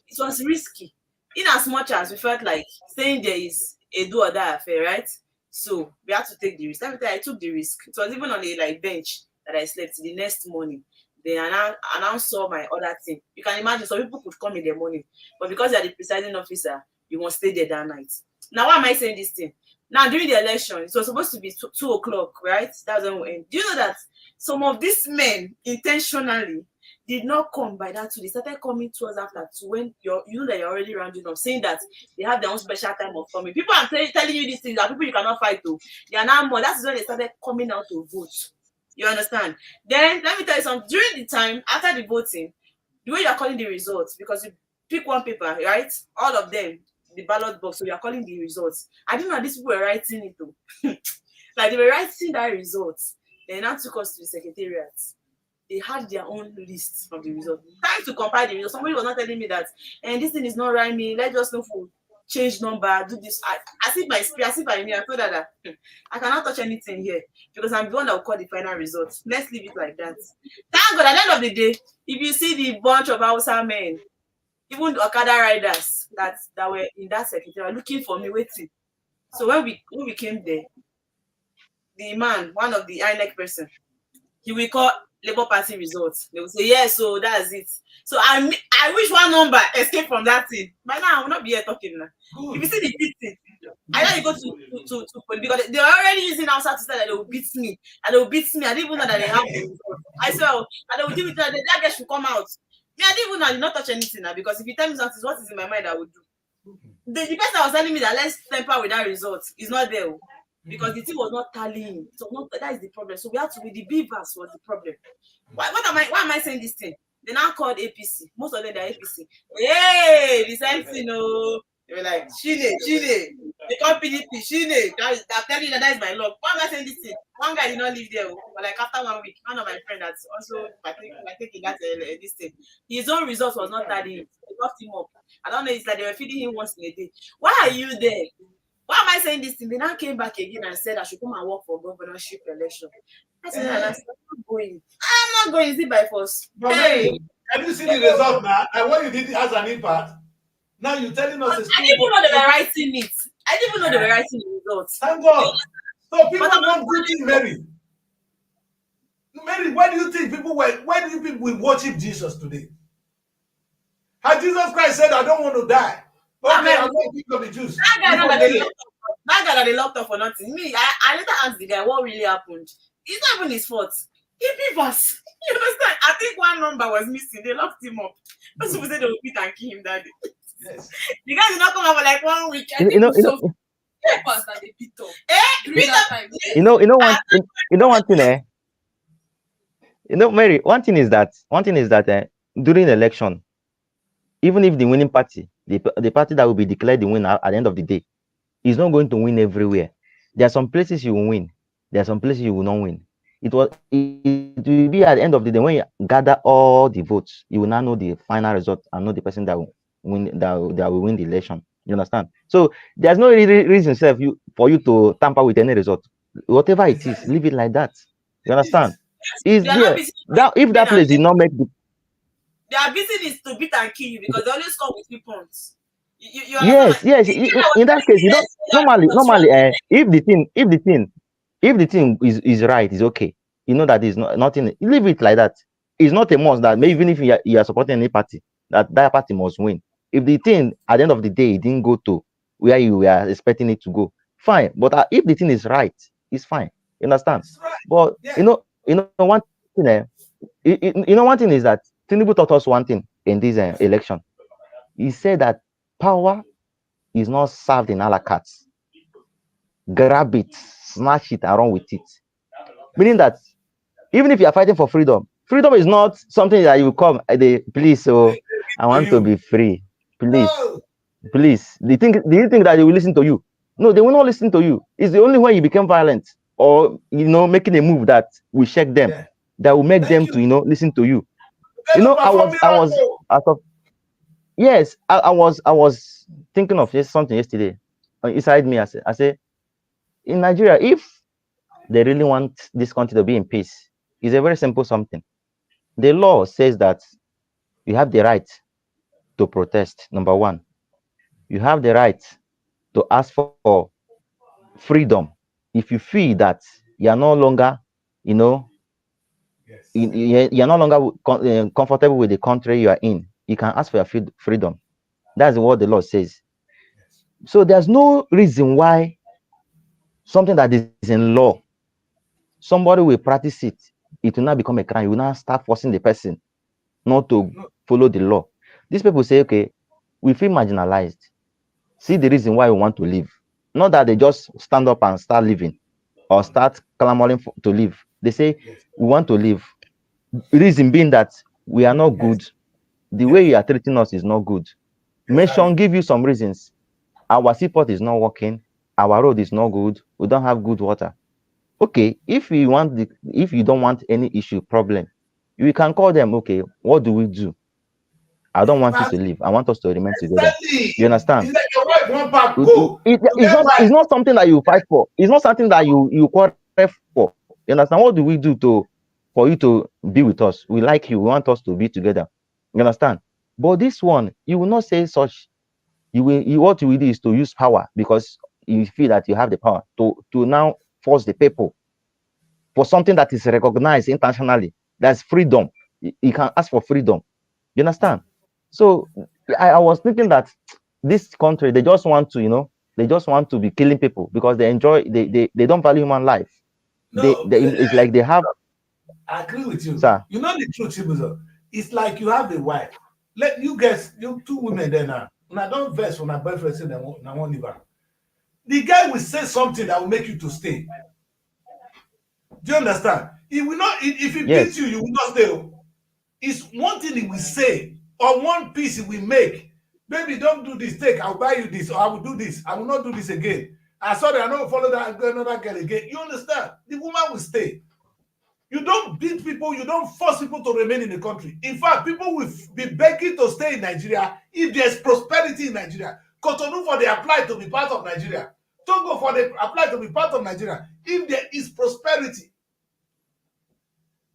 It was risky. In as much as we felt like saying there is a do or die affair, right? So we had to take the risk. Let me tell you, I took the risk. It was even on a like bench that I slept the next morning. Then I now saw my other team. You can imagine some people could come in the morning, but because you're the presiding officer, you must stay there that night. Now, why am I saying this thing? Now, during the election, it was supposed to be 2 o'clock, right? That's when we end. Do you know that some of these men intentionally did not come by that 2? They started coming to us after 2 when you know that you're already rounding up, saying that they have their own special time of coming. People are telling you these things that people you cannot fight to. They are now more. That's when they started coming out to vote. You understand? Then let me tell you something. During the time after the voting, the way you are calling the results, because you pick one paper, right? All of them, the ballot box. So you are calling the results. I didn't know these people were writing it though. Like they were writing that results. They now took us to the secretariat. They had their own list of the results. Time to compile the results. Somebody was not telling me that, and this thing is not rhyming. Let's just know for change number, do this. As if I knew. I told her that I cannot touch anything here because I'm the one that will call the final results. Let's leave it like that. Thank God, at the end of the day, if you see the bunch of Hausa men, even the Okada riders that were in that secretariat looking for me, waiting. So when we came there, the man, one of the INEC person, he will call Labour Party results. They will say, yes, so that's it. So I wish one number escaped from that thing. By now, I will not be here talking now. If you see the beating, I know you go to police because they're already using outside to say that they will beat me. And they will beat me. I didn't even know that they have the result. I swear, and they will give it to that guy should come out. Me, I didn't even know, I did not touch anything now because if you tell me something, what is in my mind, I would do. The person that was telling me that let's temper with that result is not there because the thing was not tallying. So that is the problem. So we have to with the beavers was the problem. Why am I saying this thing? They now called APC. Most of them are APC. Hey, the same thing, no. They were like, Shine. They call PDP, Shine. I'm telling you that is my luck. Why am I saying this thing? One guy did not live there, but like after 1 week, one of my friends that's also taking that this thing. His own results was not that he locked him up. I don't know, it's like they were feeding him once in a day. Why are you there? Why am I saying this thing? They now came back again and said I should come and work for governorship election. I said, I'm not going. I'm not going. Is it by force? Hey, have you seen the result now? And what you did has an impact. Now you're telling us. I didn't even know they were writing it. I didn't even know they were writing the results. Thank God. So people don't believe Mary. Mary, why do you think people will worship Jesus today? Had Jesus Christ said, I don't want to die. Okay, I'm not thinking of the Jews. That guy that they locked up for nothing. Me, I later asked the guy what really happened. It's not even his fault. He beavers. You understand? I think one number was missing. They locked him up. Most people said they would beat and kill him that day. Yes. The guy did not come out for like 1 week. You know, that they beat up. Beat up. You know one thing, Mary, one thing is that during the election, even if the winning party, the party that will be declared the winner at the end of the day, is not going to win everywhere. There are some places you will win. There are some places you will not win. It will be at the end of the day when you gather all the votes, you will now know the final result and know the person that will win that will win the election. You understand? So there's no reason for you to tamper with any result. Whatever it is, leave it like that. You understand? Is there that if that place did not make the their business is to beat and kill you because they always come with weapons. Yes. In that case, you don't normally if the thing is right, is okay. You know that is nothing. Leave it like that. It's not a must that maybe even if you are supporting any party, that party must win. If the thing at the end of the day it didn't go to where you were expecting it to go, fine. But if the thing is right, it's fine. You understand? Right. But yeah. One thing. One thing is that Tinubu taught us one thing in this election. He said that power is not served in a la carte. Grab it, snatch it, and run with it. Meaning that even if you are fighting for freedom, freedom is not something that you come, please, so I To want to be you. free. Please, No. please. Do you think that they will listen to you? No, they will not listen to you. It's the only when you become violent or making a move that will shake them, Yeah. that will make Thank them you. to listen to you. They don't perform I was miracle. out of yes, I was thinking of something yesterday. Inside me, I say in Nigeria, if they really want this country to be in peace, it's a very simple something. The law says that you have the right to protest. Number one, you have the right to ask for freedom. If you feel that you are no longer, you know, Yes. you are no longer comfortable with the country you are in, you can ask for your freedom. That's what the law says. Yes. So there's no reason why something that is in law, somebody will practice it, it will not become a crime. You will not start forcing the person not to No. follow the law. These people say, okay, we feel marginalized. See the reason why we want to leave. Not that they just stand up and start living or start clamoring to leave. They say, Yes. we want to leave. Reason being that we are not Yes. good. The way Yes. you are treating us is not good. Mention, Exactly. give you some reasons. Our seaport is not working. Our road is not good. We don't have good water. Okay, if you don't want any issue problem, you can call them. Okay, what do we do? I don't want you to leave. I want us to remain together. Exactly. You understand? It's like your wife one back go. You It's get not, mad. it's not something that you fight for. It's not something that you quarrel for. You understand? What do we do for you to be with us? We like you. We want us to be together. You understand? But this one, you will not say such. What you will do is to use power because you feel that you have the power to now force the people for something that is recognized internationally. That's freedom. You can ask for freedom. You understand? So I was thinking that this country, they just want to, they just want to be killing people because they don't value human life. No, It's like they have, I agree with you. sir. You know the truth, Chibuzo. It's like you have a wife. Let you guys, you two women there now. Now don't vex when my boyfriend say they won't leave her. The guy will say something that will make you to stay. Do you understand? He will not. If he beats Yes, you, you will not stay. Oh. It's one thing he will say or one piece he will make. Baby, don't do this. Take, I'll buy you this, or I will do this. I will not do this again. I sorry, I don't follow that another girl again. You understand? The woman will stay. You don't beat people, you don't force people to remain in the country. In fact, people will be begging to stay in Nigeria if there's prosperity in Nigeria. Cotonou for the apply to be part of Nigeria. Togo for the apply to be part of Nigeria. If there is prosperity,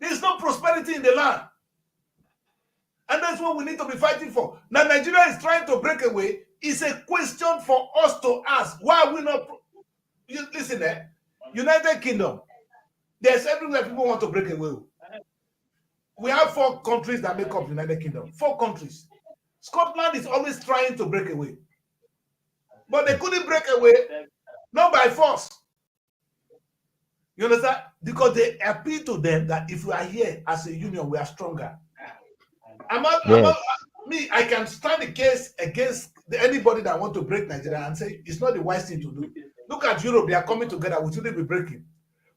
there is no prosperity in the land. And that's what we need to be fighting for. Now, Nigeria is trying to break away. It's a question for us to ask. Why are we not? Listen, United Kingdom, there's everywhere people want to break away. We have 4 countries that make up the United Kingdom. 4 countries. Scotland is always trying to break away. But they couldn't break away, not by force. You understand? Because they appeal to them that if we are here as a union, we are stronger. yes, Me, I can stand a case against anybody that want to break Nigeria and say it's not the wise thing to do. Look at Europe, they are coming together, we shouldn't be breaking.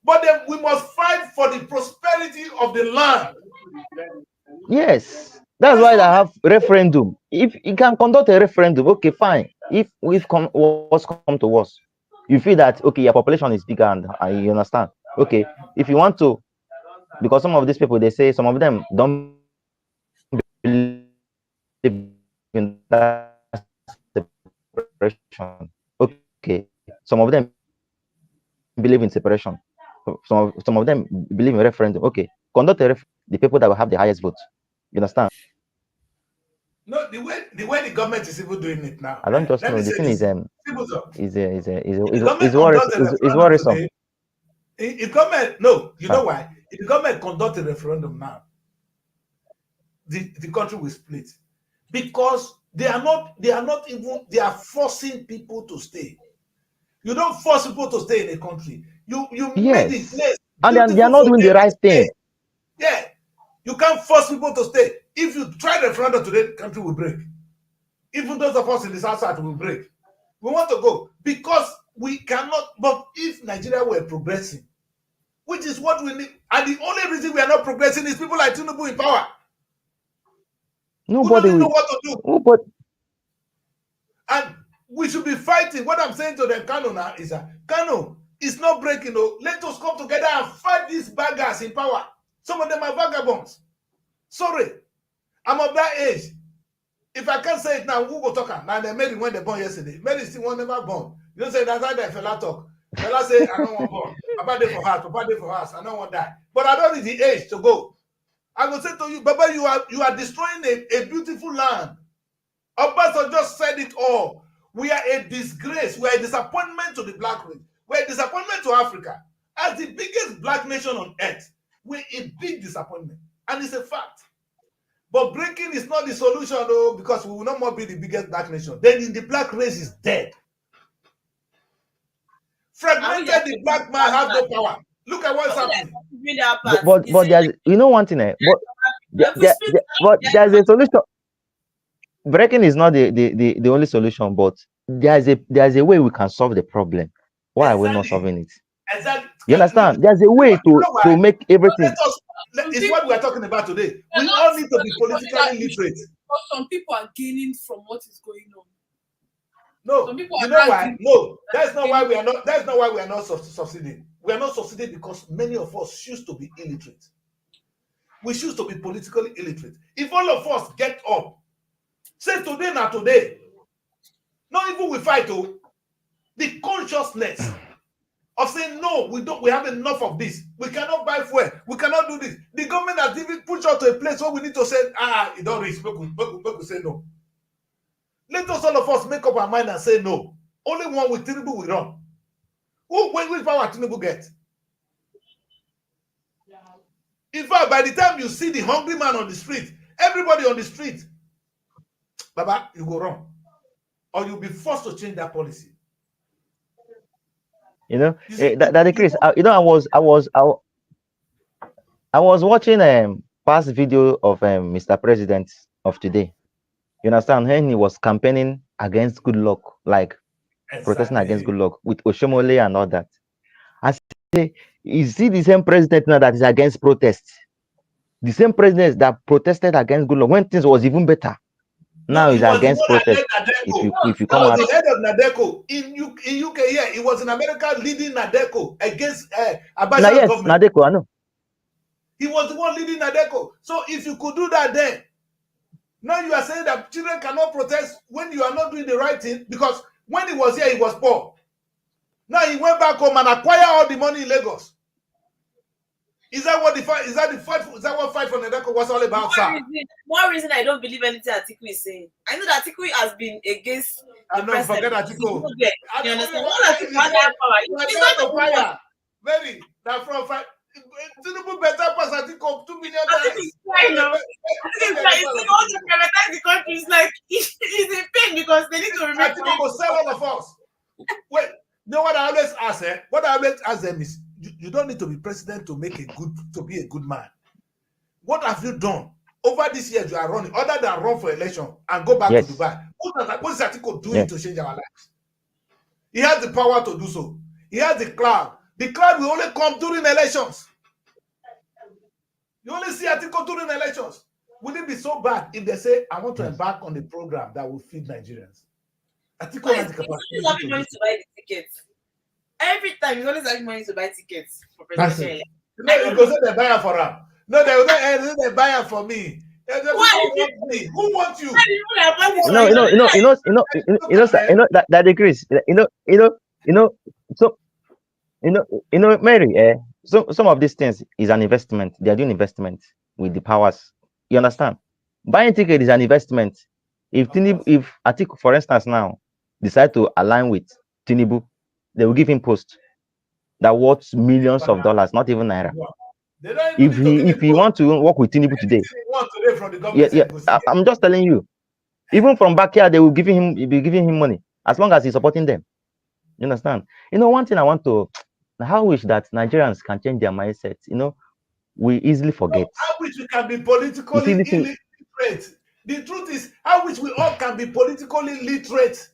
But then we must fight for the prosperity of the land. yes. That's That's why they what have referendum. If you can conduct a referendum, okay, fine. If what's come to us, you feel that okay, your population is bigger and you understand. Okay, if you want to, because some of these people they say some of them don't believe in that separation. Okay, some of them believe in separation. Some of them believe in referendum. Okay, conduct a referendum. The people that will have the highest vote. You understand? I don't just know. The thing is, no, the way the government is even doing it now. Let me say this. People talk. If the government conduct a is referendum worrisome, today, if government no, you know sir. why? If the government conduct a referendum now, the country will split because they are not even they are forcing people to stay. You don't force people to stay in a country. You made the Yes, place and they are beautiful not for doing the them to right stay. thing. Yeah, you can't force people to stay. If you try the referendum today, the country will break. Even those of us in the south side will break. We want to go because we cannot. But if Nigeria were progressing, which is what we need, and the only reason we are not progressing is people like Tinubu in power. Nobody who don't even know will. what to do. Nobody. And we should be fighting. What I'm saying to the Kano now is that Kano is not breaking. No, let us come together and fight these baggers in power. Some of them are vagabonds. Sorry, I'm of that age. If I can't say it now, who go talk? Now they made it when they born yesterday. Mary still one never born. You don't say that's how they fella talk. Fella say I don't want born. Papa day for house, Papa day for house. I don't want that. But I don't need the age to go. I will say to you, Baba, you are destroying a beautiful land. Obasanjo just said it all. We are a disgrace. We are a disappointment to the black race. We are a disappointment to Africa. As the biggest black nation on earth, we're a big disappointment. And it's a fact. But breaking is not the solution, though, because we will not more be the biggest black nation. Then the black race is dead. Fragmented, the black man has no power. Look at what's happening. But there's, you know, one thing, but there's a solution. Breaking is not the only solution, but there's a way we can solve the problem. Why are we not solving it? Exactly. You understand? There's a way to make everything. It's what we're talking about today. We all need to be politically literate. But some people are gaining from what is going on. No, you know why? No, that's not why we are not. That's not why we are not succeeding. We are not succeeding because many of us choose to be illiterate. We choose to be politically illiterate. If all of us get up, say today, not today, not even we fight. Oh, the consciousness of saying no, we have enough of this. We cannot buy fuel. We cannot do this. The government has even pushed us to a place where we need to say, it don't reach. We say no. Let us all of us make up our mind and say no. Only one with Tinubu will run. Which power Tinubu get? In fact, by the time you see the hungry man on the street, everybody on the street, Baba, you go wrong. Or you'll be forced to change that policy. You know, that Chris, you know, I was watching past video of Mr. President of today. You understand? When he was campaigning against good luck, like protesting against good luck with Oshomole and all that. I say, you see the same president now that is against protests. The same president that protested against good luck when things was even better. Now he's against protest. If you come out, the head of Nadeco in UK, yeah, he was in America leading Nadeco against Abacha's government. Nadeco, I know. He was the one leading Nadeco. So if you could do that then, now you are saying that children cannot protest when you are not doing the right thing, because when he was here, he was poor. Now he went back home and acquired all the money in Lagos. Is that what the fight? Is that the fight? Is that what fight for Nadeco was all about, sir? One reason I don't believe anything Atiku is saying. I know that Atiku has been against. I know, forget Atiku. You understand? All Atiku has that power. It's not the fire. Very. That from fight. Tinubu better pass Atiku 2 million times. Atiku is trying now. Atiku is like, you want to privatize the country. It's like he's in pain because they need to remember. Atiku will sell all of us. Wait. You know what I always ask? What I always ask them is, you don't need to be president to be a good man. What have you done over these years you are running, other than run for election and go back to Dubai? What is Atiku doing to change our lives? He has the power to do so. He has the cloud. The cloud will only come during elections. You only see Atiku during elections. Would it be so bad if they say, I want to embark on a program that will feed Nigerians? Atiku has the capacity to buy the tickets. Every time he's always having money to buy tickets for presidential. No, because they buy it for him. No, they buy it for me. Who wants you? That Chris, Mary, so some of these things is an investment. They are doing investment with the powers. You understand? Buying ticket is an investment. If Atiku, for instance, now decide to align with Tinubu, they will give him post that worth millions of dollars, not even naira. If he want to work with Tinubu today, I'm just telling you, even from backyard they will be giving him money as long as he's supporting them. You understand? One thing I want to, how wish that Nigerians can change their mindset. We easily forget. How wish we can be politically illiterate. The truth is, how wish we all can be politically literate.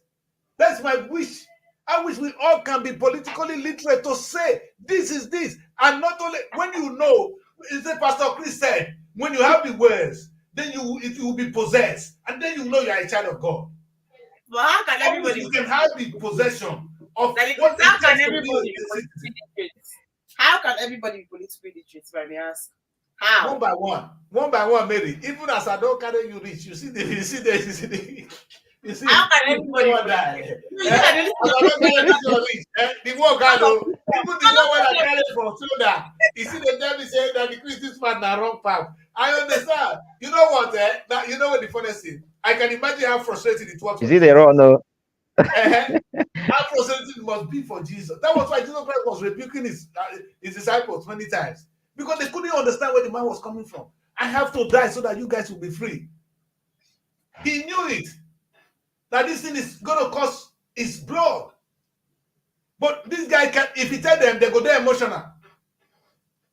That's my wish. I wish we all can be politically literate to say this is this. And not only when you know, is it Pastor Chris said, when you have the words, then it will be possessed. And then you know you are a child of God. But how can everybody? You can have the possession of Like, what how it can takes to everybody be be a politically citizen. literate? How can everybody be politically literate? If I may ask, how? One by one, Mary. Even as I don't carry you reach, you see the. You see, How can everybody you be die. No, you know that As I don't carry this your reach, the work I know, even the one when I carry from shoulder, you see the devil saying that the Christian man na wrong path. I understand. You know what? That you know what the funniest thing. I can imagine how frustrating it was. Is it the wrong? No. How frustrating it must be for Jesus. That was why Jesus Christ was rebuking his disciples many times, because they couldn't understand where the man was coming from. I have to die so that you guys will be free. He knew it, that this thing is going to cost his blood. But this guy, if he tell them, they go there emotional.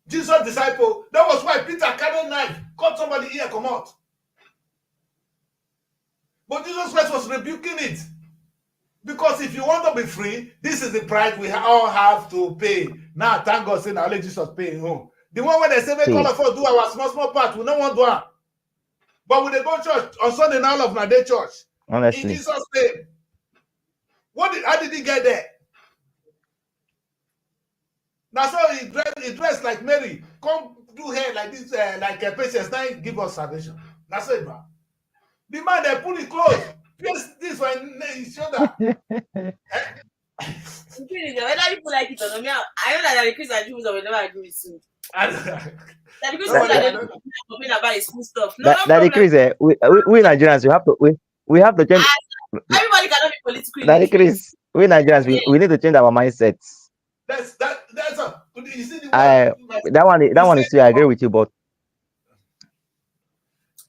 Jesus' disciple, that was why Peter carried a knife, cut somebody ear, come out. But Jesus Christ was rebuking it. Because if you want to be free, this is the price we all have to pay. Now, thank God, say, now let Jesus pay home. The one where they say, make all of us do our small part, we don't want to do. But when they go to church on Sunday, now all of my day church. Honestly. In Jesus' name. How did he get there? That's how he dressed like Mary. Come do hair like this, like a patient. Now give us salvation. That's it, man. The man, they put his clothes. Pierce this one in his shoulder. Whether people like it or not, I know that the Christian Jews will never agree with you. That because complain about his school stuff. That the Chris, we Nigerians, we have to change. Everybody cannot be politically. That Chris, we Nigerians, we need to change our mindsets. That's a. You see the that one is still, I agree with you, but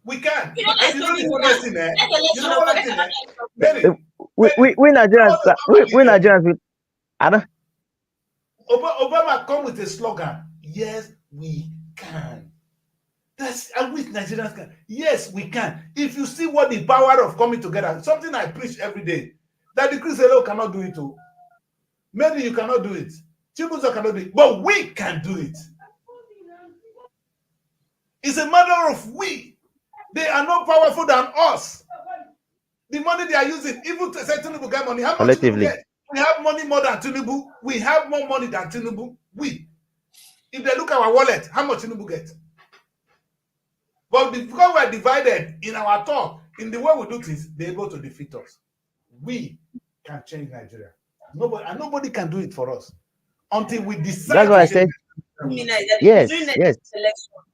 we can. You know, we Nigerians, we Nigerians, I don't. Obama come with a slogan. Yes, we can. I wish Nigerians can. Yes, we can. If you see what the power of coming together, something I preach every day, that the Christians cannot do it too. Maybe you cannot do it. Chibuzo cannot do it. But we can do it. It's a matter of we. They are not powerful than us. The money they are using, even to say Tinubu get money, how much Tinubu get? We have money more than Tinubu. We have more money than Tinubu. If they look at our wallet, how much Tinubu get? But because we are divided in our thought, in the way we do things, they're able to defeat us. We can change Nigeria. Nobody can do it for us until we decide. That's why I said. Yes.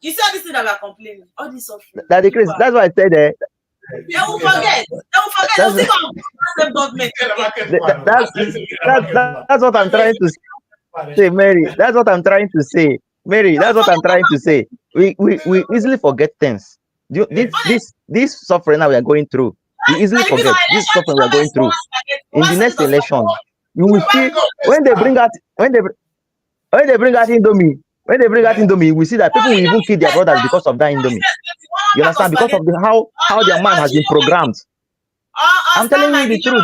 You saw this thing that we are complaining. All this suffering. That's why I said that. They will forget. That's what I'm trying to say, Mary. That's what I'm trying to say. Mary, that's what I'm trying to say. We easily forget things. This suffering that we are going through, we easily forget this suffering we are going through. In the next election, you will see when they bring out Indomie. When they bring out Indomie, we see that people will even kill their brothers because of that Indomie. You understand? Because of how their mind has been programmed. I'm telling you the truth.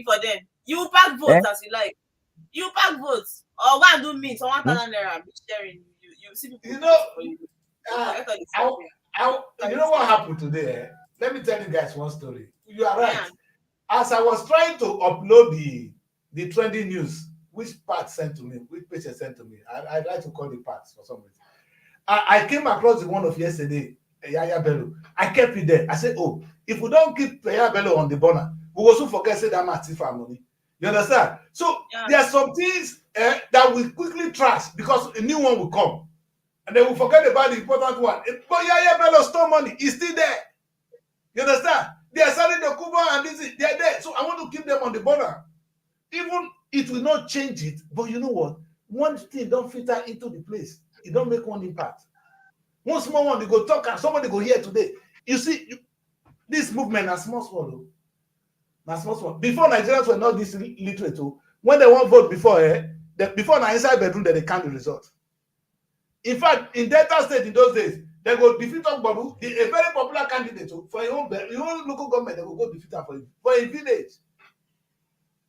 For them. You pack votes as you like. You pack votes. Or go and do meat for 1,000 naira and be sharing. You see people. You know what happened today? Let me tell you guys one story. You are right. As I was trying to upload the trending news, which part sent to me, which page sent to me, I like to call it parts for some reason. I came across the one of yesterday, Yaya Bello. I kept it there. I said, oh, if we don't keep Yaya Bello on the burner, we will soon forget say that massive money. You understand? So there are some things that we quickly trash because a new one will come. And then we forget about the important one. But Yaya Bello stole money. He's still there. You understand? They are selling the Cuba and this, they are there. So I want to keep them on the border. Even it will not change it. But you know what? One thing don't filter into the place. It don't make one impact. One small one, they go talk and somebody go here today. You see, this movement is small. Before Nigerians were not this literate. When they want vote before, before na inside bedroom, they count the result. In fact, in Delta State in those days, they go defeat Ogboru, a very popular candidate for your own local government. They will go defeat her for a village.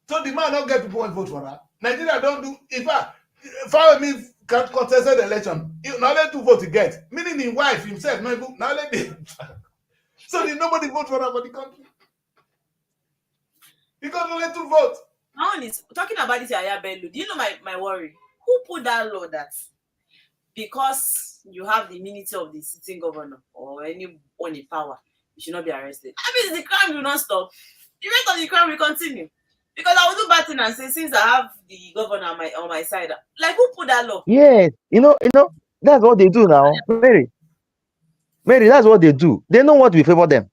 So the man don't get people want vote for her. Nigeria don't do. In fact, follow me contested election. Now let to vote he get. Meaning his wife himself. No, now let them. So nobody vote for her for the country. Because only to vote. My own is talking about this Yaya Bello. Do you know my worry? Who put that law that because you have the immunity of the sitting governor or anyone in power, you should not be arrested? I mean, the crime will not stop. The rate of the crime will continue. Because I will do bad thing and say, since I have the governor on my side, like who put that law? Yes, that's what they do now, Mary. That's what they do. They know what will favor them.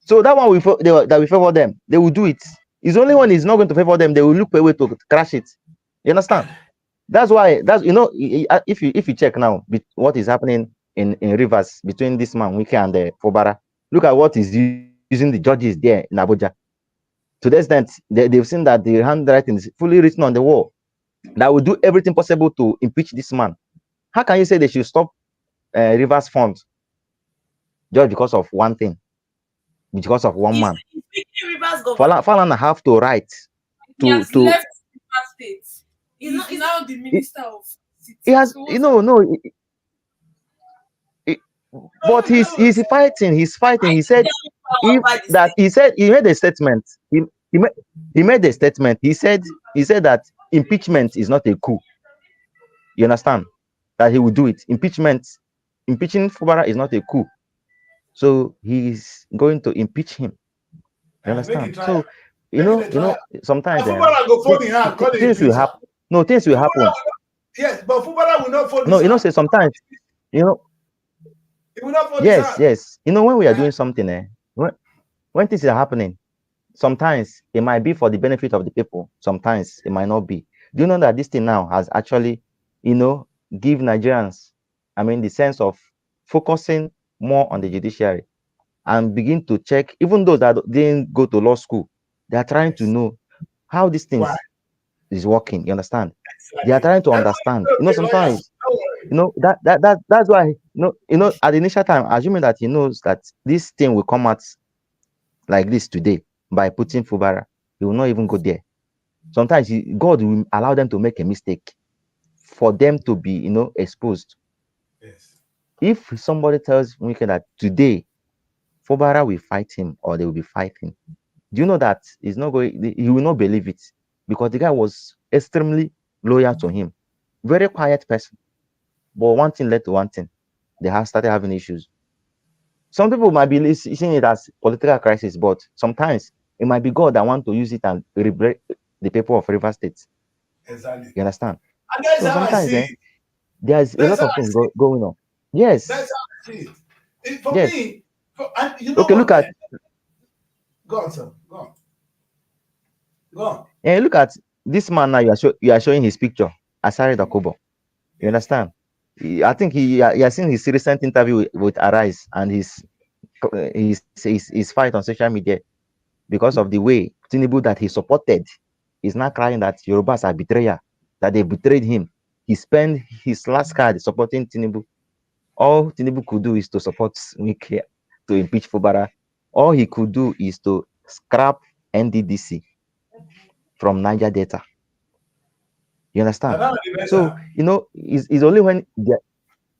So that one that will favor them, they will do it. It's only when it's not going to favor them, they will look for a way to crash it. You understand? That's why if you check now what is happening in Rivers between this man Wike and Fubara, look at what is using the judges there in Abuja. To the extent they've seen that the handwriting is fully written on the wall that will do everything possible to impeach this man. How can you say they should stop Rivers funds just because of one thing, because of one man? Falana have to write He has left Rivers State. He's now the minister of city. He has, but he's fighting. He's fighting. He said he made a statement. He made a statement. He said that impeachment is not a coup. You understand? That he will do it. Impeaching Fubara is not a coup. So he's going to impeach him. You understand? So sometimes things will happen. No, things will happen. Yes, but Fubara will not fold. No, say sometimes, it will not fold. Yes. When we are doing something, when things are happening, sometimes it might be for the benefit of the people. Sometimes it might not be. Do you know that this thing now has actually, give Nigerians, the sense of focusing more on the judiciary and begin to check, even those that didn't go to law school, they are trying to know how these things is working. You understand? They are trying to understand. Sometimes, that's why, at the initial time, assuming that he knows that this thing will come out like this today by putting Fubara, he will not even go there. Sometimes God will allow them to make a mistake for them to be, exposed. Yes. If somebody tells Wike that today Fubara will fight him or they will be fighting, do you know that he will not believe it, because the guy was extremely loyal to him, very quiet person. But one thing led to one thing. They have started having issues. Some people might be seeing it as political crisis, but sometimes it might be God that want to use it and liberate the people of Rivers State. Exactly. You understand? And that's so how sometimes I see there's a lot of things going on. Yes. That's how I see it. For yes. me, okay, look at. Go on, sir. Go on. And look at this man now. You are showing his picture, Asari Dakobo. You understand? I think he has seen his recent interview with Arise and his fight on social media because of the way Tinubu that he supported is now crying that Yorubas are betrayer, that they betrayed him. He spent his last card supporting Tinubu. All Tinubu could do is to support Wike, to impeach Fubara. All he could do is to scrap NDDC from Niger Delta. You understand? So it's only when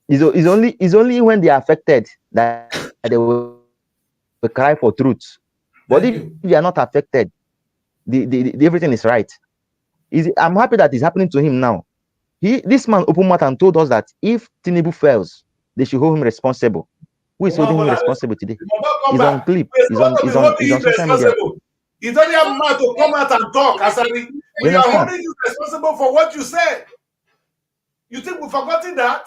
it's only when they are affected that they will cry for truth. But if you are not affected, the everything is right. I'm happy that it's happening to him now. This man opened mouth and told us that if Tinubu fails, they should hold him responsible. Who is holding him responsible today? He's on clip. He's on social media. He doesn't have mouth to come out and talk. We are holding you responsible for what you said. You think we've forgotten that?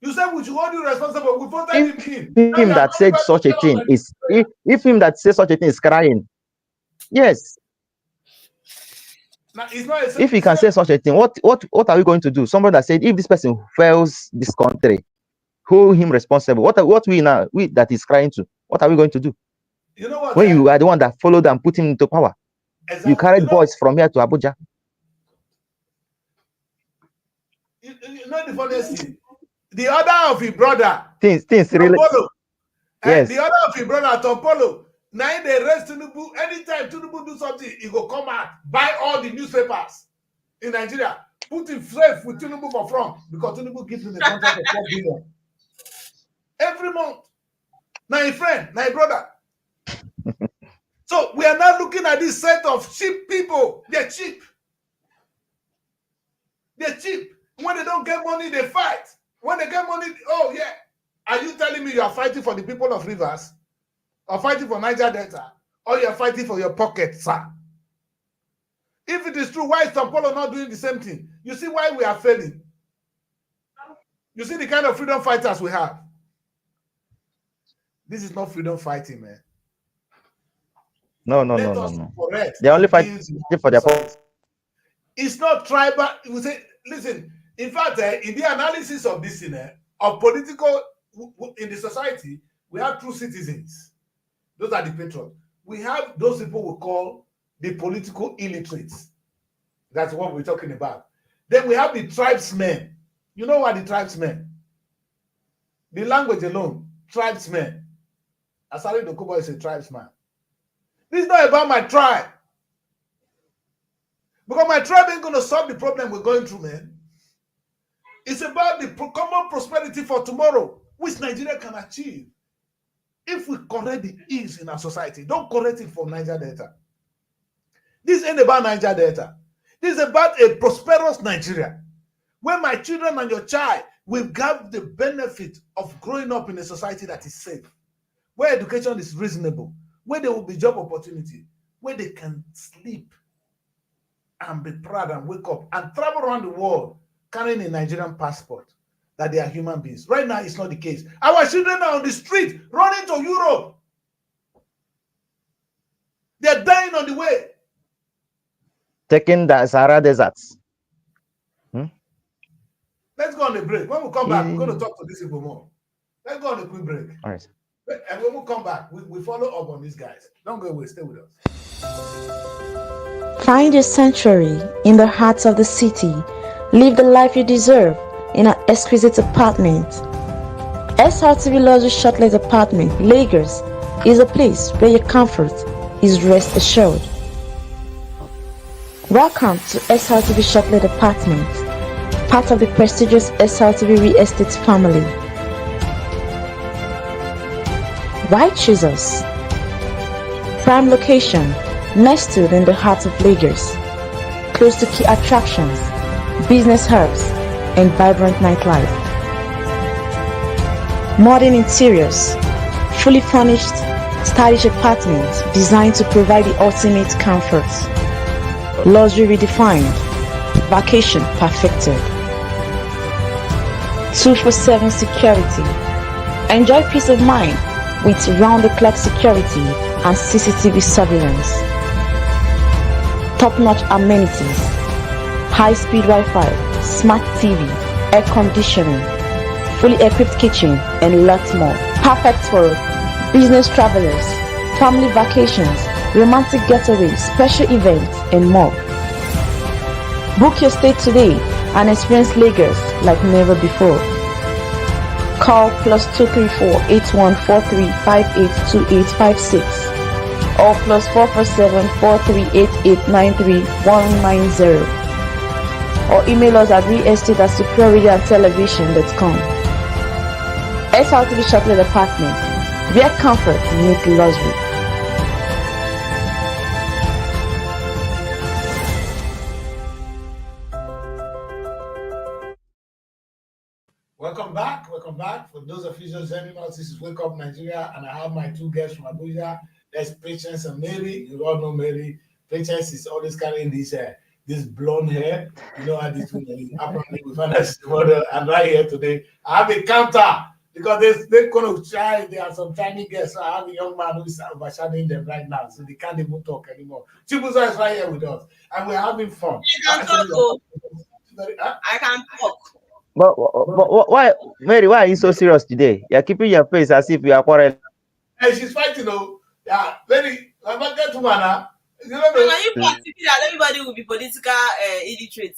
You said we should hold you responsible. We voted him in. Him that said such a thing is if him that says such a thing is crying. Yes. Now, it's not if he can say such a thing, what are we going to do? Somebody that said if this person fails this country, hold him responsible. What we that is crying to? What are we going to do? You know what? When you are the one that followed and put him into power, exactly. You carried boys from here to Abuja. You know the funniest thing? The other of his brother, things really. Yes. The other of his brother, Tom Polo, Now they rest Tinubu. Anytime Tinubu do something, he go come out, buy all the newspapers in Nigeria, put it safe with Tinubu for front because Tinubu gives him the contract of 4 billion every month. Now a friend, now a brother. So we are now looking at this set of cheap people. They're cheap. They're cheap. When they don't get money, they fight. When they get money, oh yeah. Are you telling me you are fighting for the people of Rivers? Or fighting for Niger Delta? Or you are fighting for your pocket, sir? If it is true, why is Tom Polo not doing the same thing? You see why we are failing? You see the kind of freedom fighters we have. This is not freedom fighting, man. No. They only fight for their pocket. It's not tribal. We say, listen, in fact, in the analysis of this, of political, in the society, we have true citizens. Those are the patrons. We have those people we call the political illiterates. That's what we're talking about. Then we have the tribesmen. You know what the tribesmen? The language alone, tribesmen. Asari Dokubo is a tribesman. This is not about my tribe. Because my tribe ain't going to solve the problem we're going through, man. It's about the common prosperity for tomorrow, which Nigeria can achieve. If we correct the ills in our society, don't correct it for Niger Delta. This ain't about Niger Delta. This is about a prosperous Nigeria, where my children and your child will have the benefit of growing up in a society that is safe, where education is reasonable, where there will be job opportunity, where they can sleep and be proud and wake up and travel around the world carrying a Nigerian passport, that they are human beings. Right now, it's not the case. Our children are on the street running to Europe. They're dying on the way. Taking the Sahara deserts. Let's go on a break. When we come back, we're going to talk to these people more. Let's go on a quick break. All right. And when we come back, we follow up on these guys. Don't go away. Stay with us. Find your sanctuary in the heart of the city. Live the life you deserve in an exquisite apartment. Srtv Luxury Shortlet Apartment, Lagos, is a place where your comfort is rest assured. Welcome to Srtv Shortlet Apartment, part of the prestigious Srtv Real Estate family. Why choose us? Prime location, nestled in the heart of Lagos, close to key attractions, business hubs, and vibrant nightlife. Modern interiors, fully furnished, stylish apartments designed to provide the ultimate comfort. Luxury redefined, vacation perfected. 24/7 security. Enjoy peace of mind with round-the-clock security and CCTV surveillance. Top-notch amenities, high-speed Wi-Fi, smart TV, air conditioning, fully equipped kitchen, and lots more. Perfect for business travelers, family vacations, romantic getaways, special events, and more. Book your stay today and experience Lagos like never before. Call +234 8143 582856 or +447 4388 93190, or email us at realestate@superiorradioandtelevision.com. Srtv Shortlet Apartment, where comfort meets luxury. Welcome back. Welcome back. For those of you just joining us, this is Wake Up Nigeria, and I have my two guests from Abuja. There's Patience and Mary. You all know Mary. Patience is always carrying this blonde hair. You know how this woman apparently we found out the model. And right here today, I have a counter because they're going to try. There are some tiny guests. So I have a young man who is overshadowing them right now, so they can't even talk anymore. Chibuzo is right here with us, and we're having fun. I can talk. I can talk. But why, Mary? Why are you so serious today? You're keeping your face as if you are quarreling. And she's fighting, though. Yeah, very. I'm not that woman. You know, Are you practicing that everybody will be political illiterate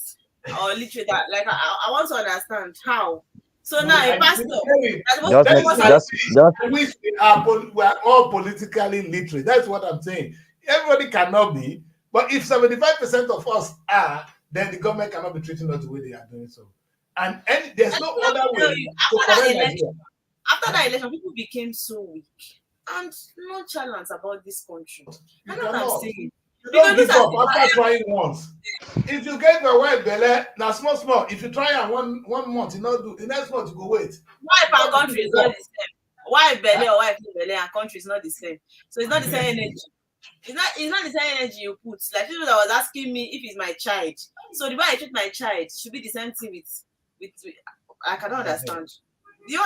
or literate? Like I want to understand how. So now a pastor we are all politically literate. That's what I'm saying. Everybody cannot be, but if 75% of us are, then the government cannot be treating us the way they are doing so. And there's no other way to correct Nigeria. After that election, people became so weak and nonchalant about this country. You don't give up after trying once. If you get your wife belle, now small. If you try and one month, you not do the next month you go wait. Wife and country is not the same. Wife belle or wife belle and country is not the same. So it's not the same energy. It's not the same energy you put. Like people that was asking me if it's my child. So the way I treat my child should be the same thing with I cannot understand. There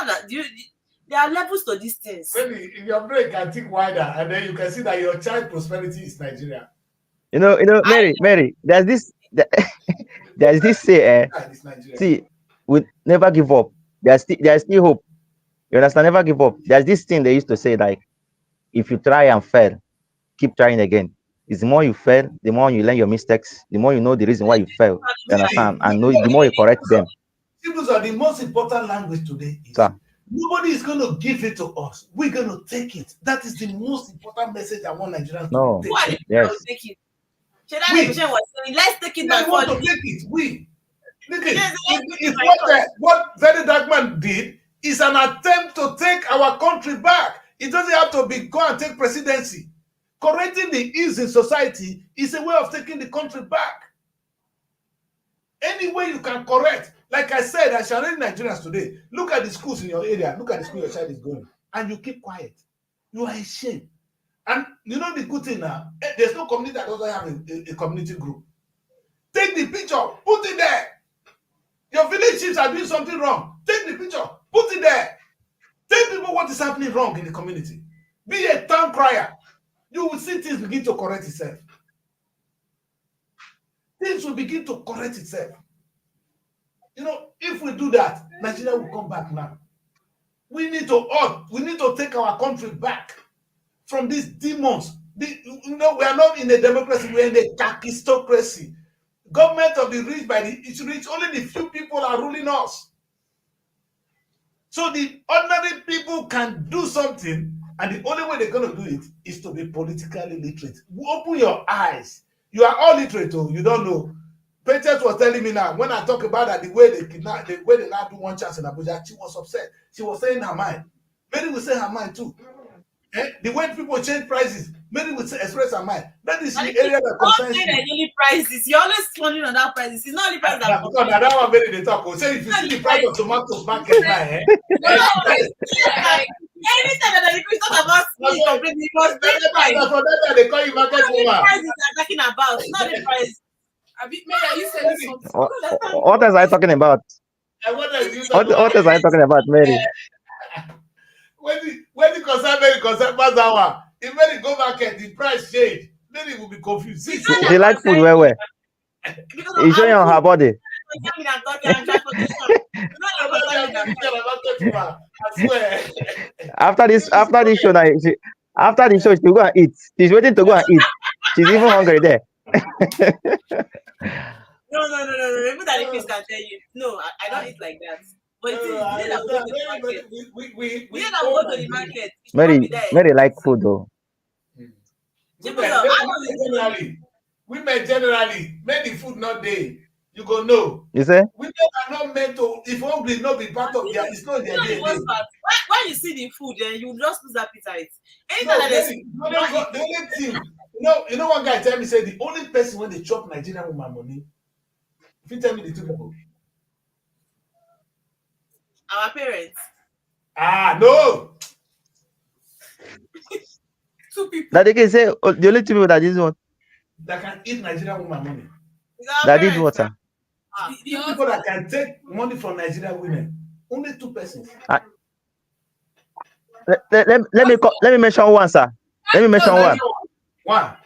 are levels to these things. Maybe if your brain can think wider, and then you can see that your child prosperity is Nigeria. You know, Mary. There's this say. See, we never give up. There's still hope. You understand? Never give up. There's this thing they used to say, like, if you try and fail, keep trying again. It's the more you fail, the more you learn your mistakes, the more you know the reason why you fail. You understand? And the more you correct them. Symbols are the most important language today. Nobody is going to give it to us. We're going to take it. That is the most important message I want Nigerians to take. Why yes. Take it? Was saying, let's take it. I want to take it. What Very Dark Man did is an attempt to take our country back. It doesn't have to be go and take presidency. Correcting the ills in society is a way of taking the country back. Any way you can correct. Like I said, I challenge Nigerians today. Look at the schools in your area. Look at the school your child is going. And you keep quiet. You are ashamed. And you know the good thing now? There's no community that doesn't have a community group. Take the picture. Put it there. Your village chiefs are doing something wrong. Take the picture. Put it there. Tell people what is happening wrong in the community. Be a town crier. You will see things begin to correct itself. Things will begin to correct itself. You know, if we do that, Nigeria will come back now. We need to take our country back from these demons. We are not in a democracy, we are in a kakistocracy. Government of the rich by the rich, only the few people are ruling us. So the ordinary people can do something, and the only way they're going to do it is to be politically literate. Open your eyes. You are all literate, you don't know. Patience was telling me now, when I talk about that, the way they now do one chance in Abuja, she was upset. She was saying her mind. Mary will say her mind too. The way people change prices, Mary will express her mind. That is the area that concerns you. Only prices. You're always wondering on that prices. It's not the price that because that one Mary they talk. Say if you see the price of tomatoes market now, anytime that they talk about completely because they call you market woman. The prices are talking about, not the price. Are you saying something? What else are you talking about? What else are you talking about, Mary? When the concern Mazawa, if Mary go market, the price change, Mary will be confused. She like food where? He's showing on her body. After this show, she will go and eat. She's waiting to go and eat. She's even hungry there. No. People that can tell you, no, I don't eat like that. But we go to the market. Mary like food though. Women generally, make the food not there. You go no. You say? Women are not meant to. If hungry not be part of their, it's not their day. When you see the food, then you just lose appetite. The only thing, you know, one guy tell me say the only person when they chop Nigerian woman money. If you tell me the two people. Our parents. No. Two people. That they can say the only two people that this one. That can eat Nigerian woman money. That did what, sir? The people that can take money from Nigerian women. Only two persons. Let me mention one, sir. Let me mention one. One.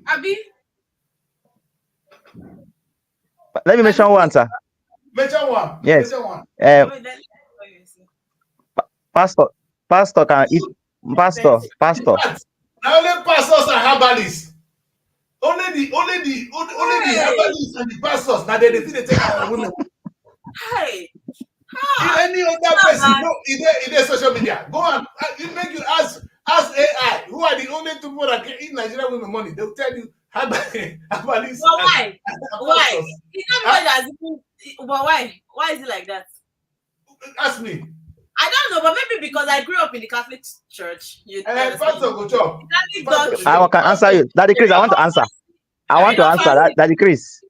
Abi. Let me mention one, sir. Mention one. Yes. Mention one. Pastor can eat. Pastor. Now only pastors are herbalists. Only the herbalists and the pastors. Now they take our women. Hey. Any other person, no, in the social media, go and it make you ask AI who are the only two people that can eat Nigerian women money. They'll tell you how about this. But why? Why? It's not because but why? Why is it like that? Ask me. I don't know, but maybe because I grew up in the Catholic Church. Pastor go chop. I can answer you. Daddy Chris, I want to answer. I want to answer that, Daddy Chris.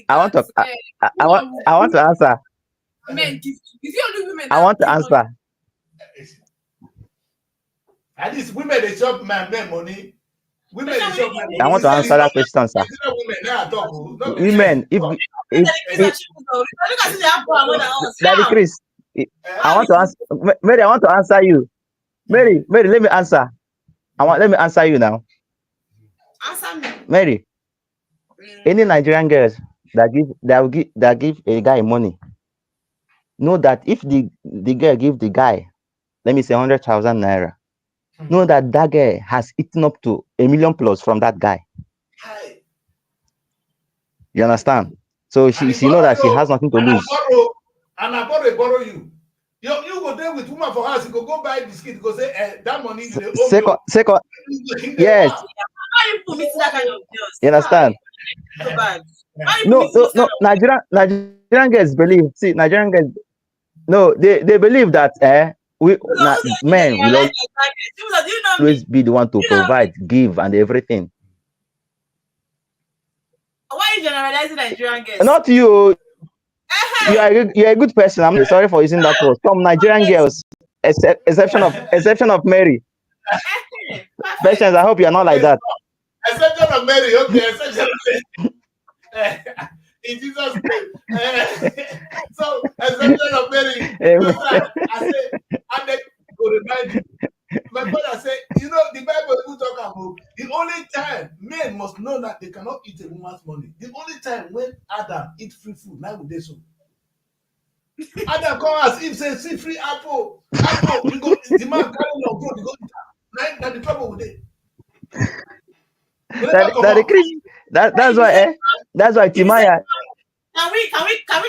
I want to. I want to answer. Men give. Is it only women? I want to answer. At least women they chop men money. Women they chop men money. I want to answer that question, sir. Women, if Daddy Chris, I want to answer. Mary, I want to answer you. Mary, let me answer. Let me answer you now. Answer me. Mary, any Nigerian girls that give a guy money, know that if the girl give the guy, let me say 100,000 naira, know that that girl has eaten up to 1 million plus from that guy. You understand? So she know that she has nothing to lose. And I borrow you. You go there with woman for house, you go buy biscuit, go say that money you second, yes. You understand? No, Nigerian girls believe. See, Nigerian girls, no, they believe that men will always be the one to provide, give, and everything. Why are you generalizing Nigerian girls? Not you. You're a good person. I'm sorry for using that word. Some Nigerian girls, exception of Mary. Patience, I hope you're not like that. Exception of Mary, okay. Exception of Mary. In Jesus' name. So, exception of Mary. I say, and they go remind you. My brother said, you know, the Bible will talk about the only time men must know that they cannot eat a woman's money. The only time when Adam eat free food, now would they so. Adam come as if say, see free apple, you go, the man carry your goat, you go, now the trouble with it. That's why Timaya. Can we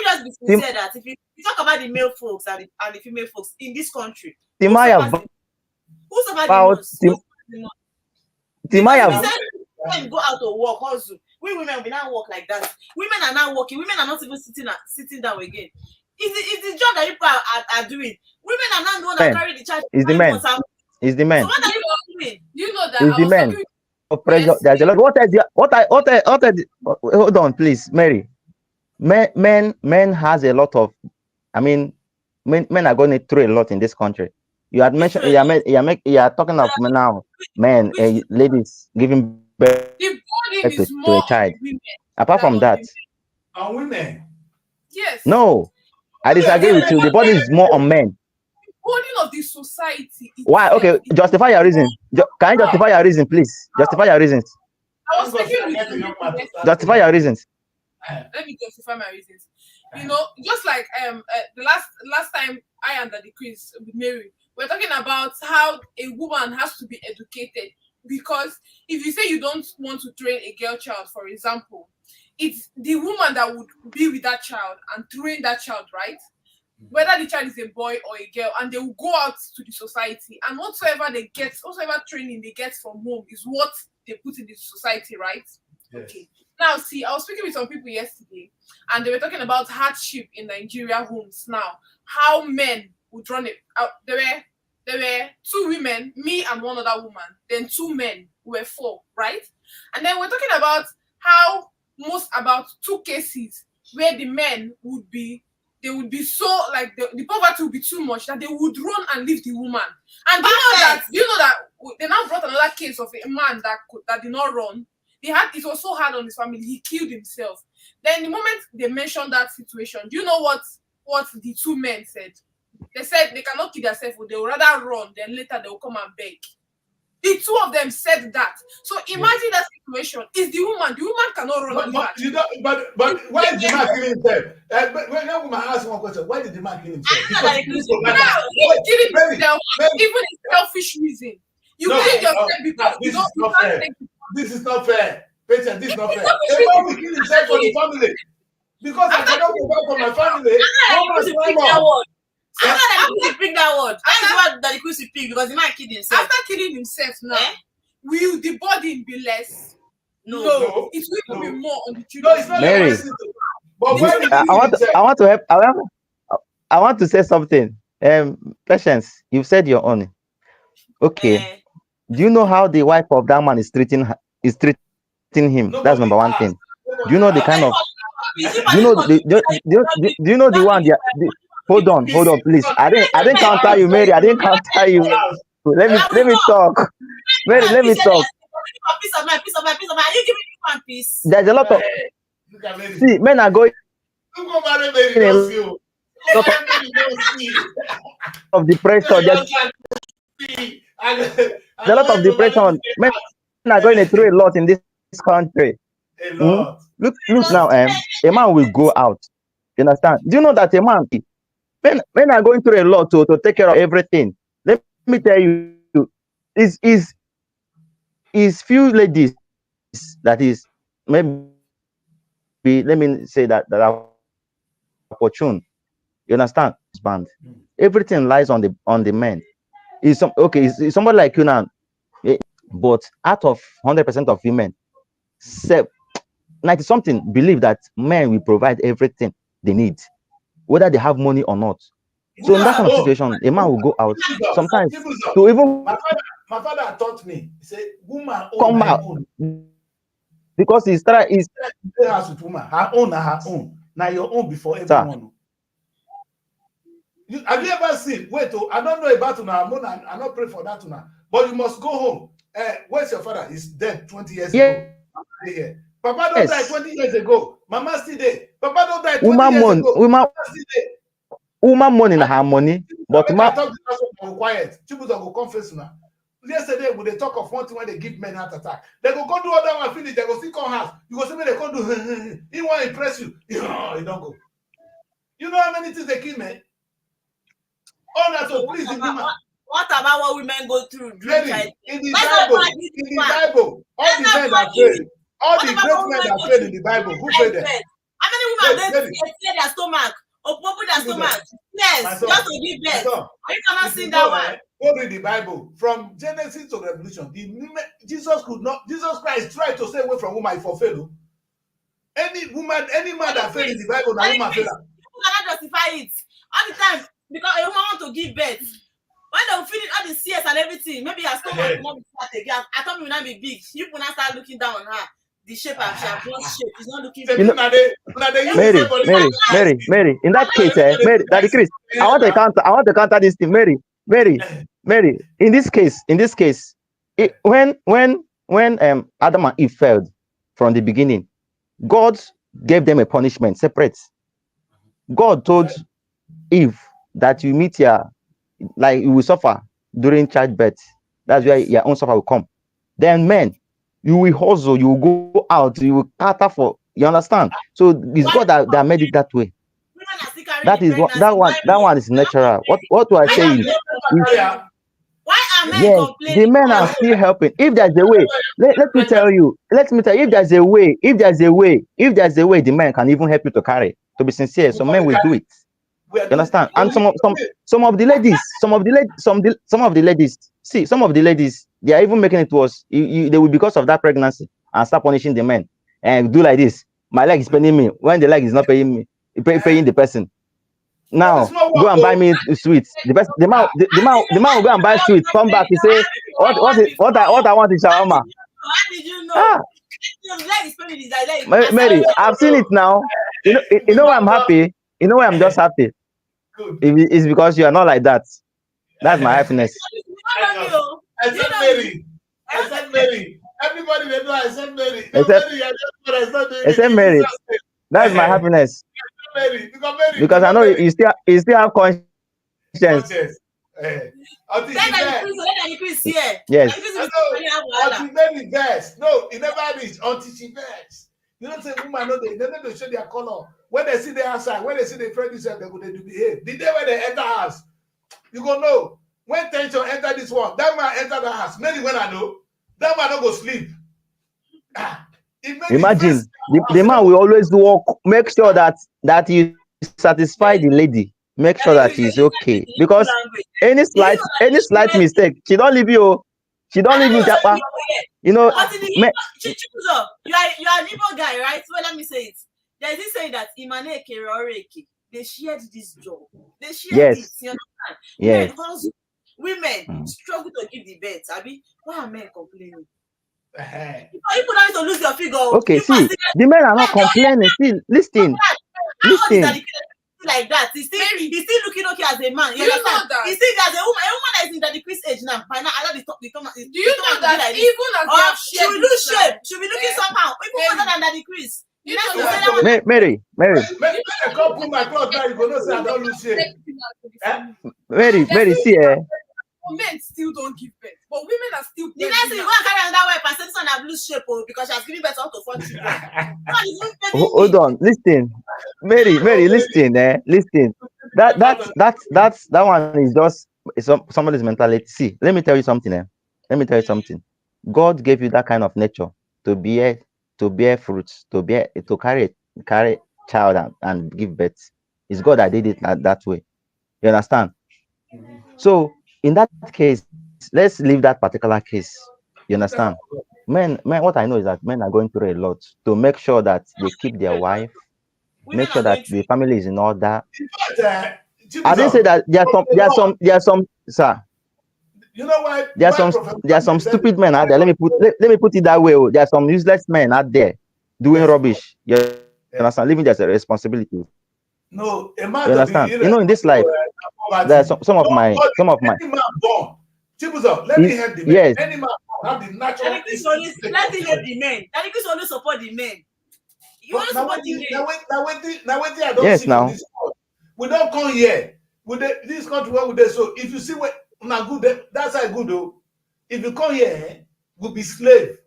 just be sincere that if you talk about the male folks and the female folks in this country, Timaya go out to work also. We women will not work like that. Women are not working. Women are not even sitting down again. It's the job that people are doing. Women are not the one that carry the charge. It's the men. It's the men. So what are you doing? You know that it's the men. Pressure. There's a lot. Hold on, please, Mary. Men has a lot of. I mean, men are going through a lot in this country. You had mentioned. You are talking of now, men, ladies giving birth to a child. Apart from that, are women? Yes. No, I disagree with you. The body is more on men. Burden of the society. Why? Okay, justify your reason. Can you justify your reason, please? Justify your reasons. I was speaking with you. Justify your reasons. Let me justify my reasons. You know, just like the last time I and the Chris with Mary, we're talking about how a woman has to be educated, because if you say you don't want to train a girl child, for example, it's the woman that would be with that child and train that child, right? Whether the child is a boy or a girl, and they will go out to the society, and whatsoever training they get from home is what they put in the society, right? Yes. Okay. Now, see, I was speaking with some people yesterday, and they were talking about hardship in Nigeria homes now. How men would run it. There were 2 women, me and one other woman, then 2 men, who were 4, right? And then we're talking about how about 2 cases where the men would be so, like, the poverty would be too much that they would run and leave the woman. And do you know that they now brought another case of a man that did not run. It was so hard on his family, he killed himself. Then the moment they mentioned that situation, do you know what the 2 men said? They said they cannot kill themselves, they will rather run, then later they will come and beg. The 2 of them said that. So imagine that situation. It's the woman. The woman cannot run. But why is the man killing himself? When that woman asked one question, why did the man kill himself? He's killing himself, even a selfish reason. You kill yourself because you don't. This is not fair. Patient, this is not fair. The man will kill himself for the family. Because I cannot go back for my family. One man pick climb that up. word. I'm not that you pick that word. That is what that you pick because the man killed himself. After killing himself now, will the burden be less? No. It will be more on the No, children. it's not Mary. a person. But when he I want himself, to I want to say something. Patience, you've said your own. Okay. Do you know how the wife of that man is treating him? That's number one thing. Do you know the kind of do you know the one hold on, please. I didn't counter you, Mary. I didn't counter you. Let me talk. Mary, let me talk. Peace of mind. You give me one piece. There's a lot of look at Mary. see men are going Look at Mary, in a don't see you. lot Mary, don't see. of depression. There's a lot of depression. Men are going through a lot in this country. A lot. Look now, a man will go out. You understand? Do you know that a man, men are going through a lot to take care of everything. Let me tell you, is few ladies that is maybe let me say that are opportune. You understand? Band. Everything lies on the men. Is somebody like you now, but out of 100% of women, 90 something believe that men will provide everything they need, whether they have money or not. So in that kind of situation, a man will go out sometimes to even my father taught me. He said, "Woman come out because he's house with woman. Her own. Now your own before everyone." Have you ever seen? Wait, I don't know about Una. I not pray for that Una. But you must go home. Where's your father? He's dead 20 years ago. Papa don't die 20 years ago. Mama still there. Papa don't die 20 years ago. Woman money na her money. But I talk to the person go quiet. People go confess now. Yesterday, when they talk of one thing when they give men heart attack, they go do other one finish. They go still come house. You go see me they go do. He want to impress you. You don't go. You know how many things they kill men? Oh, that's so please. What about what women go through? In the Bible, all the men that failed, all the great men that failed in the Bible, who failed them? How many women they tear their stomach or open their stomach? Yes, just to give birth. Are you cannot see that one? Go read the Bible from Genesis to Revelation. Jesus Christ tried to stay away from woman for failure. Any man that failed in the Bible, that woman failed. People cannot justify it all the time because a woman want to give birth. When they finish all the CS and everything, maybe her stomach will not be fat again. I thought it will not be big. You will not start looking down on her. The shape of she has lost shape. It's not looking big. Mary. In that case, Mary, Daddy Chris, I want to counter this thing. Mary. In this case, when Adam and Eve failed from the beginning, God gave them a punishment separate. God told Eve that you meet here, like you will suffer during childbirth. That's where your own suffer will come. Then men, you will hustle, you will go out, you will cater for. You understand? So it's God that made it that way. That is what that one is natural. What do I say is why are men complaining? The men are still helping. If there's a way, let me tell you, if there's a way, the man can even help you to carry. To be sincere, some men will do it. You understand? And some of the ladies, they are even making it worse. They will, because of that pregnancy, and start punishing the men and do like this. My leg is paying me when the leg is not paying me, paying the person. Now go and buy me sweets. The man will go and buy sweets. Come back, he say, what I want is shawarma. How did you know? Mary, I've seen it now. You know why I'm happy. You know why I'm just happy. It's because you are not like that. That's my happiness. Except Mary. Everybody they know except Mary. Except Mary. That's my happiness. Because I know you still have conscience. Yes. Until best. No, it never reach until she best. You don't say woman, no, they don't show their color. When they see the outside, when they see the friend themselves, they go they do behave. The day when they enter house, you go know. When tension enter this one, that man enter the house. Many when I know, that man don't go sleep. It made it Imagine first. the man will always work, make sure that you satisfy the lady, make sure that she's okay. Because any slight mistake, she don't leave you. She don't leave you, Japa. You know, But in the me, Chichuzo, you are an Igbo guy, right? So let me say it. There's this saying that Imaneke Roreke, they shared this job. They shared it. yes, You understand? yes. Men, hustle, women Mm. struggle to give the best. Abi, why are men complaining? Eh, You don't need to lose your figure. Okay, You see, must the men are not complaining. See, listen, how old is that listen. like that? He's still looking okay as a man. Do you know that? He's still as a woman that is in the decreased age now. By now, I know the Do you know that like even as they have she shared will lose this shape. life, She will be looking somehow. Even further than the decrease. you Next know to say that that one. Mary, Make I come put my cloth now, you go know say I don't lose shape. Mary, see, Men still don't give birth, but women are still The next thing you go and carry another wife and say this one have lose shape because she has given birth to 4 children. hold on, listen, Mary, listen, listen. That one is just somebody's mentality. See, let me tell you something, Let me tell you something. God gave you that kind of nature to bear fruits, to carry child and give birth. It's God that did it that way. You understand? So in that case, let's leave that particular case. You understand? Men, what I know is that men are going through a lot to make sure that they keep their wife, Women make sure are that going the through. family is in order. But, I didn't say that there are some, sir. You know why? There Why are some stupid men out there. Let me put it that way. There are some useless men out there doing rubbish. You understand? Living their responsibility. No, a You man to be understand? You know, in this life, there are some of my any man born. Chibuzo, let me help the men. yes. Any man born have the natural instinct to take Let me care of help the men. That is only support the men. You But only support the men. now wait I don't Yes, see now. for this world. We don't come here. This country where we dey so if you see what na good, that's how good though. If you come here, we'll be slave.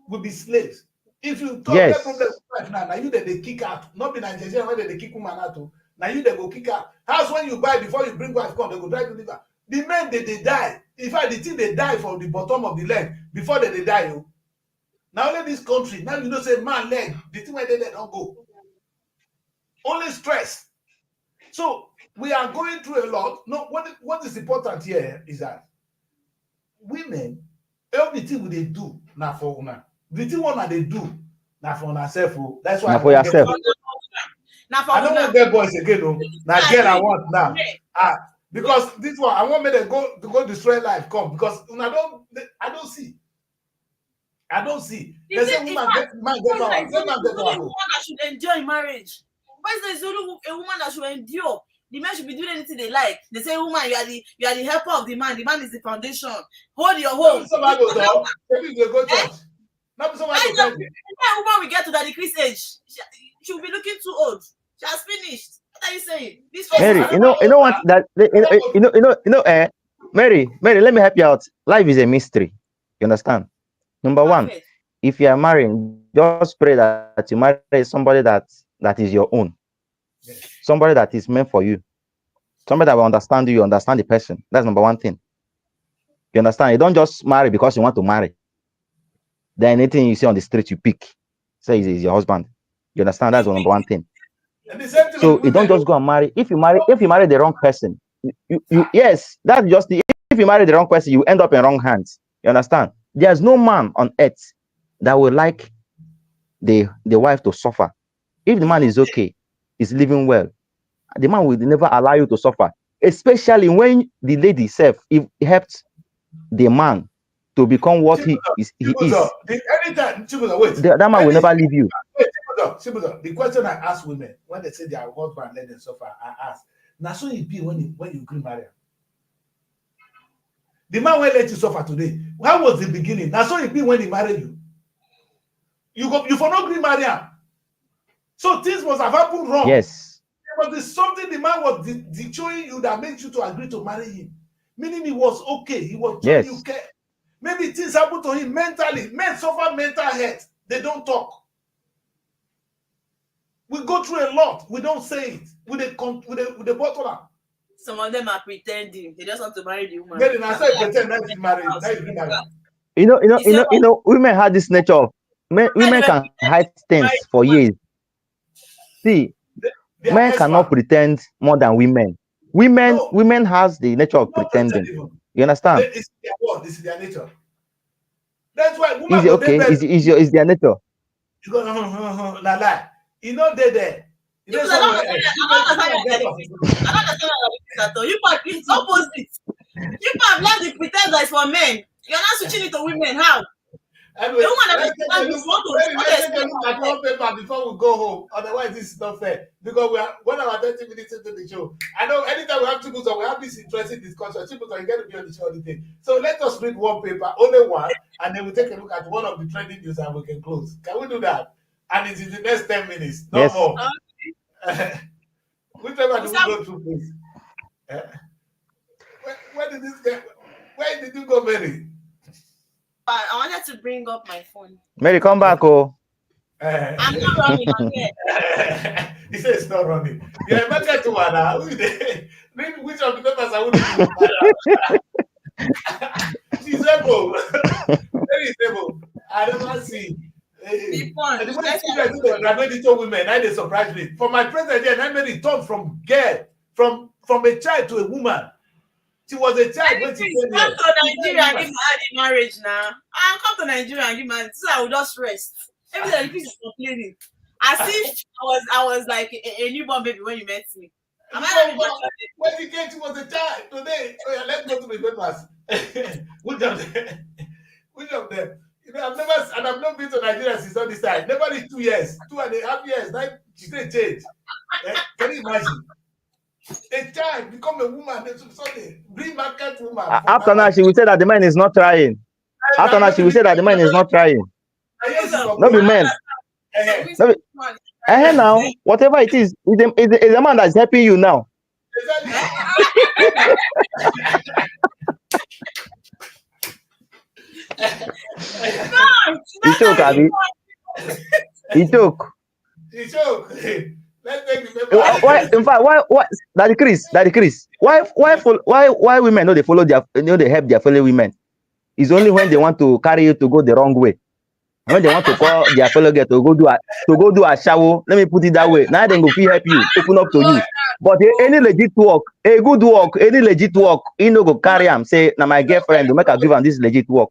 We'll be slaves. If you talk Yes. get problem with wife now you that they kick out. Not be Nigerian when they kick woman out. Now you they go kick out. House when you buy before you bring wife come, they go drive you liver. The men they die. In fact, the thing they die from the bottom of the leg before they die. Oh. Now only this country, now you know say man leg, the thing where they don't go. Only stress. So we are going through a lot. No, what is important here is that women, everything they do now for women. The thing one they do now for ourselves. That's why Now for yourself. I don't want get boys again. No, now girl I want now. Because this one I want me to go destroy life come because I don't see. They say woman get power. It's only a woman that should endure in marriage. But it's only a woman that should endure. The man should be doing anything they like. They say, woman, you are the helper of the man. The man is the foundation. Hold your home. Somebody go talk. Maybe you go church. Not somebody go tell you. When woman we get to that decreased age, she will be looking too old. She has finished. What are you saying? This Mary, you know what that Mary, let me help you out. Life is a mystery. You understand? Number one, if you are marrying, just pray that you marry somebody that is your own. Yes. Somebody that is meant for you. Somebody that will understand you understand the person. That's number one thing. You understand? You don't just marry because you want to marry. Then anything you see on the street, you pick. Say is your husband. You understand? That's number one thing. So you don't just go and marry. If you marry the wrong person, yes, that's just if you marry the wrong person, you end up in wrong hands. You understand? There's no man on earth that will like the wife to suffer. If the man is okay, is living well, the man will never allow you to suffer. Especially when the lady self helped the man to become what he is. Anytime, that man will never leave you. The question I ask women when they say their husband let them suffer, I ask, now so it be when you agree marry. The man will let you suffer today. How was the beginning? Now so it be when he married you. You for not agree marry. So things must have happened wrong. Yes. But there's something the man was showing you that makes you to agree to marry him. Meaning he was okay. He was showing you care. Maybe things happen to him mentally. Men suffer mental health. They don't talk. We go through a lot. We don't say it. With the bottle up. Some of them are pretending. They just want to marry the woman. Then I say pretend that you marry. You know, women have this nature. women can hide things for years. See, They are men cannot expert. pretend more than women. Women No, women has the nature of not pretend pretending. even. You understand? It's their word. This is their nature. That's why woman Is it go there okay? bed. Is their nature? You go la lie. You know they there. You know Because I don't somewhere understand. else. I don't understand how Get that off. is. I don't understand how that is at all. You part it's opposite. You part left the pretend that is for men. You're not switching it to women. How? Anyway, The woman that let's is take a pretend is look. want to Let's take a explain look at herself. one paper before we go home. Otherwise, this is not fair. Because we are 1 hour 30 minutes into the show. I know anytime we have to go, so we have this interesting discussion. People are going to be on the show all the day. So let us read one paper, only one, and then we take a look at one of the trending news and we can close. Can we do that? And it is the next 10 minutes, no Yes. more. Which paper do we Sam- go through, please? Where did this get? Where did you go, Mary? I wanted to bring up my phone. Mary, come back, oh. I'm not running. I'm here. He says it's not running. You're a market woman now. Read which of the papers are we She's able. Very able. I never see. The phone. And the way Let's students do the graduate into women, now they surprise me. For my president, I made it turn from girl, from a child to a woman. She was a child when she Please came come here. to Nigeria and give my the marriage now. I'll come to Nigeria and give marriage so I will just rest. Every day the is complaining. As if I was like a newborn baby when you met me. Am I not So, when she came, she was a child. Today, oh yeah, let's go to the papers. Which of them? Which of them? You know, I've not been to Nigeria since all this time. Never in 2 years, 2.5 years. Now she said change. Can you imagine? A child become a woman, then suddenly bring market woman. After now, she will say that the man is not trying. After now, she will say that the man is not trying. No be men. No be, now, whatever it is a man that's helping you now. He choke, Abby. He choke. He choke. Let's take the paper. Why? In fact, why? Daddy Chris. Why women know they follow they help their fellow women? It's only when they want to carry you to go the wrong way. When they want to call their fellow girl to go do a shower, let me put it that way. Now they go feel help you, open up to you. But any legit work, a good work, any legit work, you know go carry him. Say, now my girlfriend to make her give him this legit work.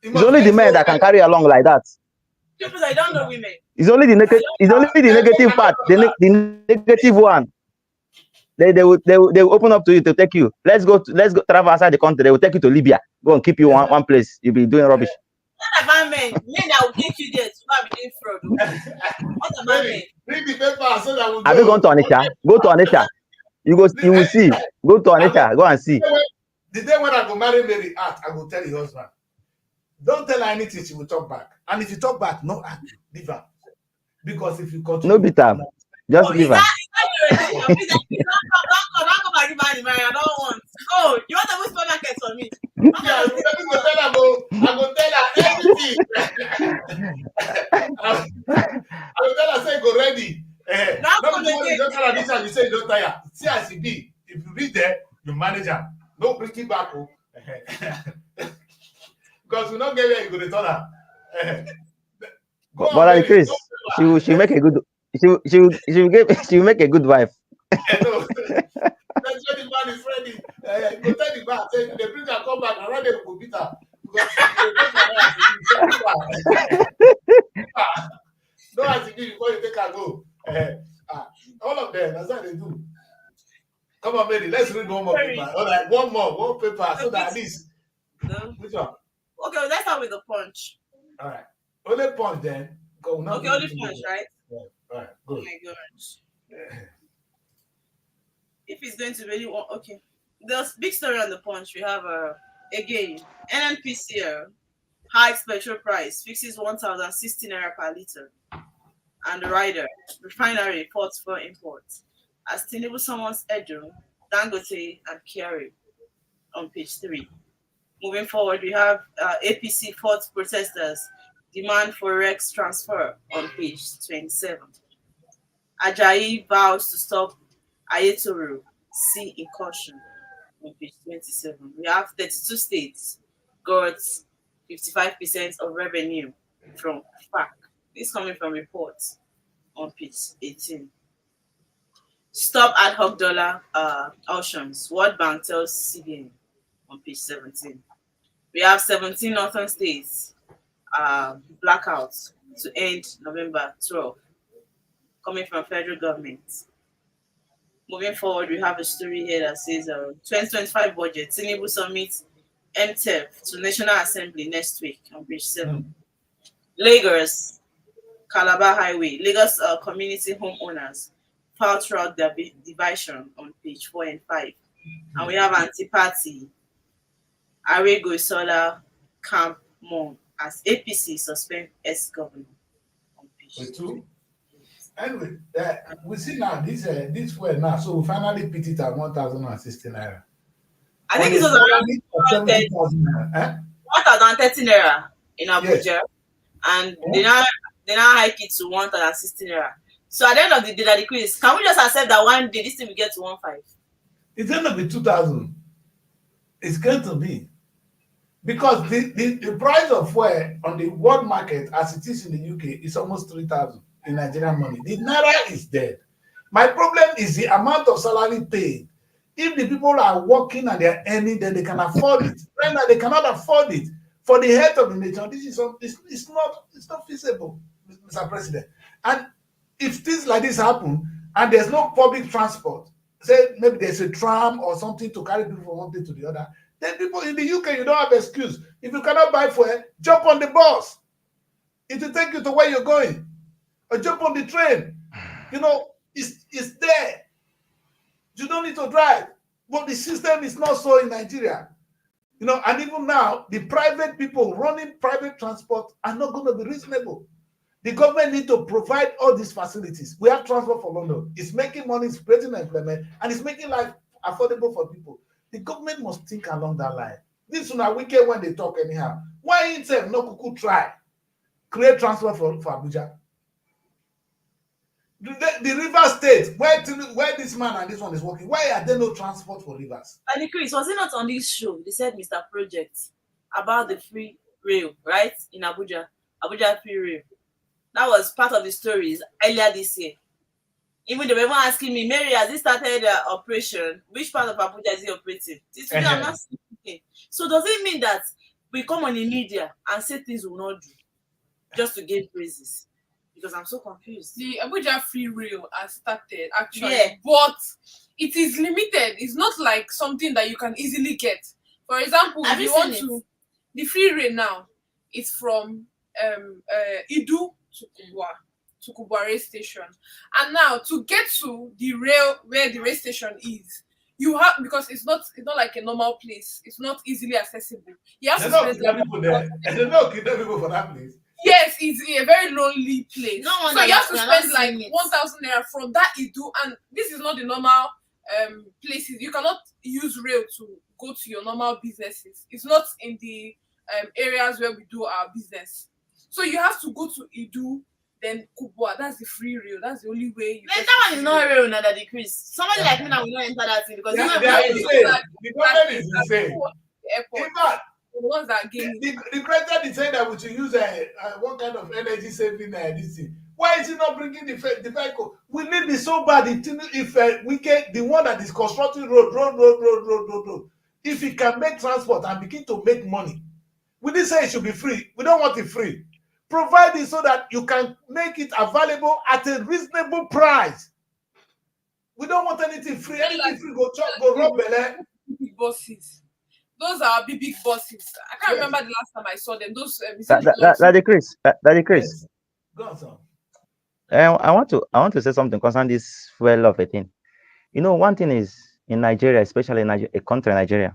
It's only the men that can carry along like that. People that don't know women. It's only the negative part, the negative one. They will open up to you to take you. Let's go travel outside the country. They will take you to Libya. Go and keep you one place. You'll be doing rubbish. What about men? Men that will take you there to go and be fraud. What about men? Read the paper so that we'll go. Have you gone to Onitsha? Go to Onitsha. You will see. Go to Onitsha. Go and see. The day when I go marry Mary, I will tell your husband. Don't tell her anything, she will talk back. And if you talk back, no argue, leave her. Because if you continue, no bitter, just leave her. Don't come and give her the marriage. I don't want. Oh, you want to go supermarket for me? Yeah, I will tell her everything. I will tell her, say, go ready. You don't tell her this and you say you don't tire. See as it be. If you read there, you manage her. No bring it back. Because we not get where you go return her. But Chris, she make a good she will make a good wife. No. That's when the man is ready. Go tell the man, say they bring her come back, around them go beat her. Because no as it be before you take her go. All of them, that's how they do. Come on, Mary, let's read one more paper. All right, one paper, so that at least. Which one? Okay, let's start with the punch. All right. Only punch then. Go now. Okay, only punch, right? Yeah. All right, good. Oh my gosh. If it's going to really want, okay. There's big story on the punch. We have again NNPCL hikes petrol price, fixes 1,060 naira per liter, and the rider refinery reports for imports. As Tinubu summons Edo, Dangote, and Kiari on page 3. Moving forward, we have APC fought protesters demand for Rex transfer on page 27. Ajayi vows to stop Ayetoro Sea incursion on page 27. We have 32 states got 55% of revenue from FAC. This coming from reports on page 18. Stop ad hoc dollar auctions. World Bank tells CBN on page 17. We have 17 northern states blackouts to end November 12, coming from federal government. Moving forward, we have a story here that says 2025 budget. Tinubu submits MTEF to National Assembly next week on page 7. Lagos, Calabar Highway. Lagos community homeowners file throughout their division on page 4 and 5. And we have anti-party. Arego Solar Camp Mon as APC suspend ex-governor on page 2. Anyway, we see now this way now, so we finally put it at 1,060 naira. I think it was around 1,030 naira in Abuja, yes. And they now hike it to 1,060 naira. So at the end of the day, that decrease, can we just accept that one day this thing will get to 1,500? It's going to be 2,000. It's going to be. Because the price of fuel on the world market as it is in the UK is almost 3,000 in Nigerian money. The naira is dead. My problem is the amount of salary paid. If the people are working and they are earning, then they can afford it. Right now, they cannot afford it. For the health of the nation, it's not feasible, Mr. President. And if things like this happen and there's no public transport, say maybe there's a tram or something to carry people from one place to the other, then people in the UK, you don't have excuse. If you cannot buy fuel, jump on the bus. It will take you to where you're going. Or jump on the train. You know, it's there. You don't need to drive. But the system is not so in Nigeria. You know, and even now, the private people running private transport are not going to be reasonable. The government need to provide all these facilities. We have Transport for London. It's making money, it's creating employment, and it's making life affordable for people. The government must think along that line. This one are wicked when they talk anyhow. Why itself no kuku try create transport for Abuja? The river state where this man and this one is working, why are there no transport for rivers? And Chris, was it not on this show? They said Mr. Project about the free rail, right? In Abuja free rail. That was part of the stories earlier this year. Even they were asking me, Mary, has it started operation? Which part of Abuja is he operating? I'm not speaking. So does it mean that we come on the media and say things we will not do just to gain praises? Because I'm so confused. The Abuja free rail has started actually, yeah. But it is limited. It's not like something that you can easily get. For example, if you want to, the free rail now, it's from Idu to Kubwa rail station, and now to get to the rail where the rail station is, you have, because it's not like a normal place. It's not easily accessible. You have to spend people there. There's no kidnap people for that place. Yes, it's a very lonely place. So you have to spend like 1,000 naira from that Idu, and this is not the normal places. You cannot use rail to go to your normal businesses. It's not in the areas where we do our business. So you have to go to Idu, then Kubwa. That's the free rail. That's the only way. That one is not rail, another decrease. Somebody like me now will not enter that thing because the government is insane. The ones that gain. The president is saying that we should use one kind of energy saving this thing. Why is he not bringing the vehicle? We need the so bad. If we get the one that is constructing road. If he can make transport and begin to make money, we didn't say it should be free. We don't want it free. Provide it so that you can make it available at a reasonable price. We don't want anything free. Anything free go rob big bosses. Those are big bosses. I can't remember the last time I saw them. Those Daddy Chris. Yes. Go on, son. I want to say something concerning this fuel of a thing. You know, one thing is in Nigeria, especially in a country Nigeria.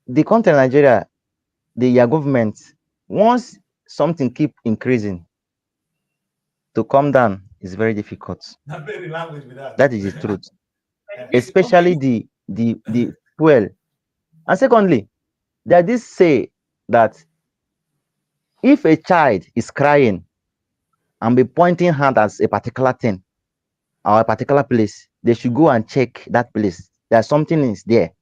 The country Nigeria, your government, once something keep increasing, to come down is very difficult. That is the truth. Especially the fuel. And secondly, there is say that if a child is crying and be pointing hand at a particular thing or a particular place, they should go and check that place. There's something is there.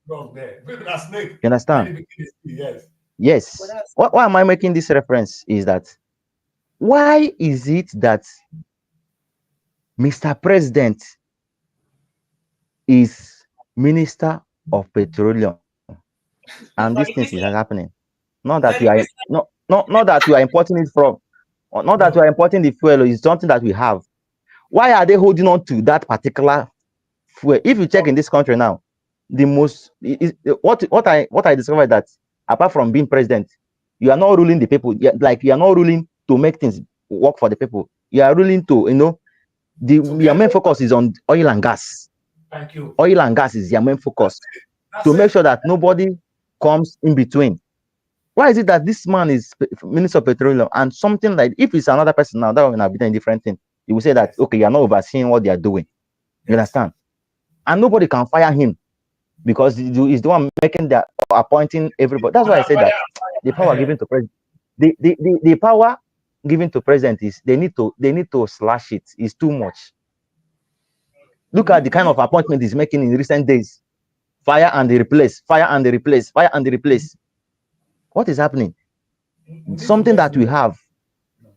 Wrong there. Maybe that snake. You understand? Yes. Yes. Why am I making this reference? Is that why is it that Mr. President is Minister of Petroleum and these things is happening? Not that we are not that we are importing it from, or not that we are importing the fuel, is something that we have. Why are they holding on to that particular fuel? If you check in this country now, the most what I discovered that apart from being president, you are not ruling the people. Like you are not ruling to make things work for the people. You are ruling to, your main focus is on oil and gas. Thank you. Oil and gas is your main focus to make sure that nobody comes in between. Why is it that this man is Minister of Petroleum and something like, if it's another person now, that will have been a different thing. You will say that, okay, you're not overseeing what they are doing. You understand? And nobody can fire him because he's the one making the appointing everybody. That's why I said that the power given to president, the power given to president is they need to slash it. It's too much. Look at the kind of appointment he's making in recent days. Fire and they replace, fire and they replace, fire and they replace. What is happening? Something that we have.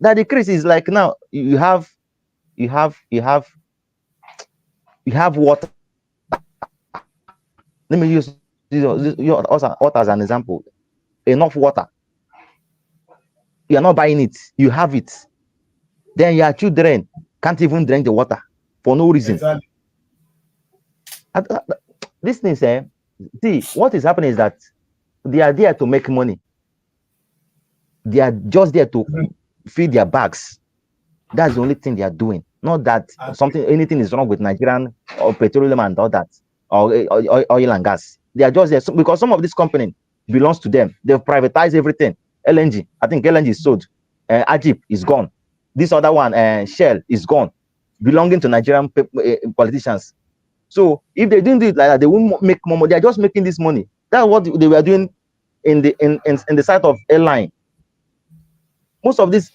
That the case is like now you have water. Let me use water as an example. Enough water. You are not buying it. You have it. Then your children can't even drink the water for no reason. Exactly. This thing, see, what is happening is that they are there to make money. They are just there to feed their bags. That's the only thing they are doing. Not that anything is wrong with Nigerian or petroleum and all that, or oil and gas. They are just there because some of this company belongs to them. They've privatized everything. LNG, I think LNG is sold. Ajib is gone. This other one, Shell, is gone, belonging to Nigerian politicians. So if they didn't do it like that, they won't make more money. They are just making this money. That's what they were doing in the side of airline. Most of these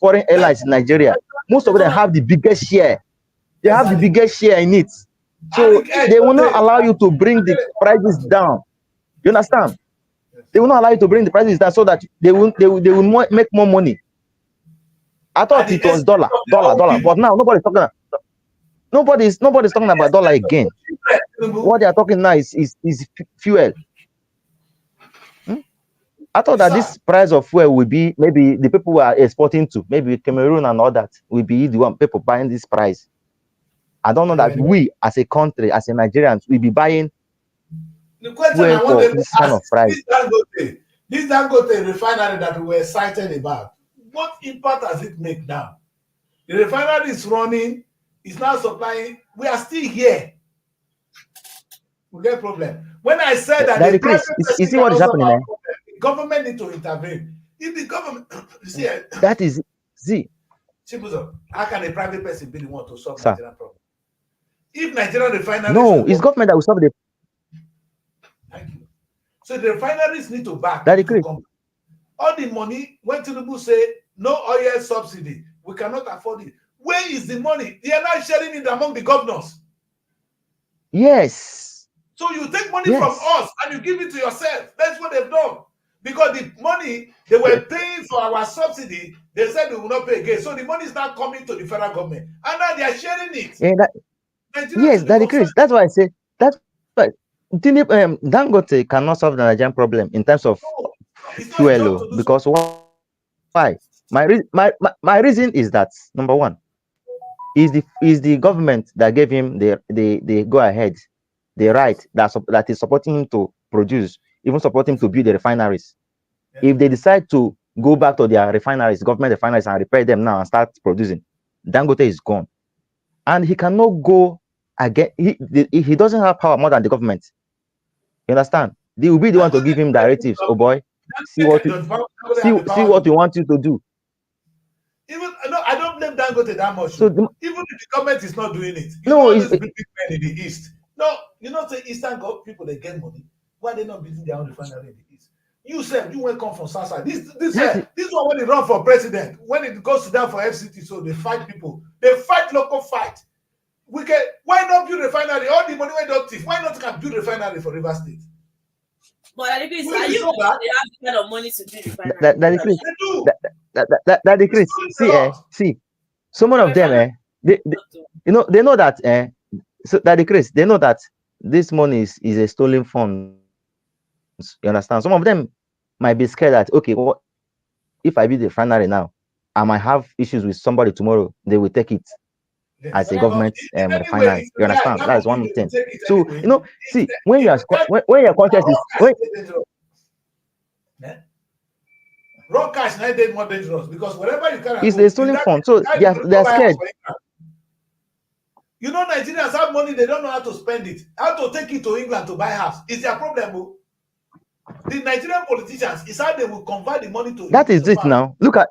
foreign airlines in Nigeria, most of them have the biggest share. They have the biggest share in it. So they will not allow you to bring the prices down. You understand? They will not allow you to bring the prices down so that they will make more money. I thought it was dollar, but now nobody's talking about dollar again. What they are talking now is fuel. I thought that this price of fuel will be maybe the people who are exporting to maybe Cameroon and all that will be the one people buying this price. I don't know that we as a country, as a Nigerians, will be buying fuel for this kind of price. This Dangote refinery that we were excited about, what impact does it make now? The refinery is running, it's now supplying. We are still here. We get problem. When I said that the private you see what is happening there? The government need to intervene. If the government, you see, that is how can a private person be the one to solve Nigerian problem? If Nigerian refineries, no, it's government that will solve the. Thank you. So the refineries need to back. That is all the money when Tinubu say no oil subsidy, we cannot afford it. Where is the money? They are not sharing it among the governors. Yes. So you take money from us and you give it to yourself. That's what they've done. Because the money they were paying for our subsidy, they said they will not pay again. So the money is now coming to the federal government. And now they are sharing it. Yeah, yes, that is crazy. That's why I say that's why Dangote cannot solve the Nigerian problem in terms of fuel. Because why? My reason is that number one is the government that gave him the go ahead, the right that is supporting him to produce, even supporting him to build the refineries. Yeah. If they decide to go back to their refineries, government refineries, and repair them now and start producing, Dangote is gone, and he cannot go again. He doesn't have power more than the government. You understand? They will be the one to give him directives. Oh boy, see what we want you to do. Even no, I don't blame Dangote that much. So even if the government is not doing it, it's big men in the east. No, say Eastern people they get money. Why they not building their own refinery in the east? You said you won't come from Southside. This one when they run for president, when it goes down for FCT, so they fight people. They fight local fight. Why not build refinery? All the money went up. Why not build refinery for River State? But are you Well, sure it's so they bad. have the kind of money to do refinery? That decrease. They do. That decrease. It's See, a lot. see. Some of them, Refinery they you know, they know that, so that decrease. They know that this money is a stolen funds. You understand? Some of them might be scared that, okay, what if I build a refinery now? I might have issues with somebody tomorrow. They will take it Yes. as a But government In any way, refinery. if You you die, understand? that That is money one they will thing. take it So anyway. you know, If see, when you are when your conscience is when, raw cash now they more dangerous because wherever you can it's go, a is stolen that fund, so that they you are, they go are buy house scared. for England. You know, Nigerians have money, they don't know how to spend it, how to take it to England to buy house. It's their problem. Oh. The Nigerian politicians is how they will convert the money That is into it pounds. now. Look at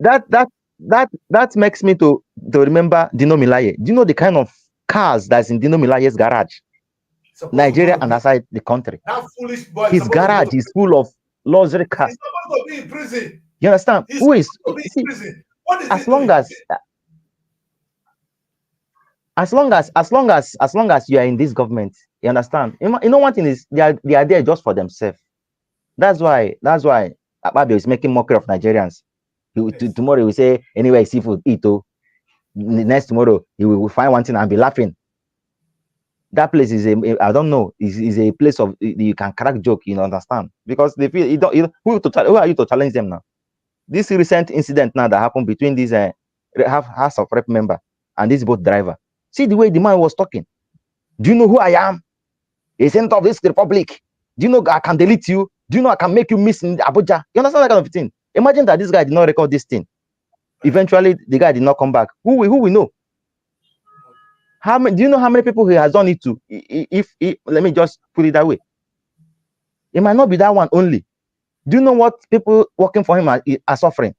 that makes me to remember Dino Milaye. Do you know the kind of cars that's in Dino Milaye's garage? Supposed to go Nigeria to and prison. outside the country. That foolish boy is His supposed to go garage to is prison. full of luxury cars. He's supposed to be in prison. You understand? He's Who is, supposed to be in see, prison. What is he as long doing? as long as you are in this government, you understand? You know one thing is they are there just for themselves. That's why Akpabio is making mockery of Nigerians. Yes. Tomorrow he will say anywhere seafood eat. Oh, the next tomorrow he will find one thing and be laughing. That place is I don't know, is a place of you can crack joke, you understand? Because they feel who are you to challenge them now? This recent incident now that happened between these House of Rep member and this boat driver. See the way the man was talking. Do you know who I am? A senator of this republic. Do you know I can delete you? Do you know I can make you miss in Abuja? You understand that kind of thing? Imagine that this guy did not record this thing. Eventually, the guy did not come back. Who we know? How many? Do you know how many people he has done it to? If let me just put it that way, it might not be that one only. Do you know what people working for him are suffering?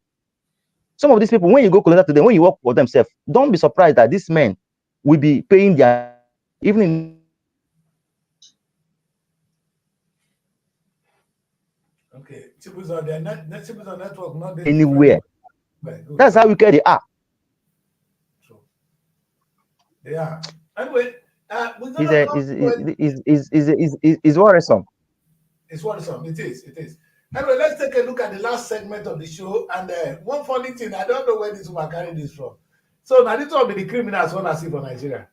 Some of these people, when you go closer to them, when you work for themselves, don't be surprised that these men will be paying their even in. Okay. Chibuzo, their Chibuzo network not this Anywhere. different. That's how wicked they are. True. They are. Anyway, we're Is gonna come to it. is worrisome. It's worrisome. It is. It is. Anyway, let's take a look at the last segment of the show. And one funny thing, I don't know where this woman carried this from. So now this will be the criminals want to see for Nigeria.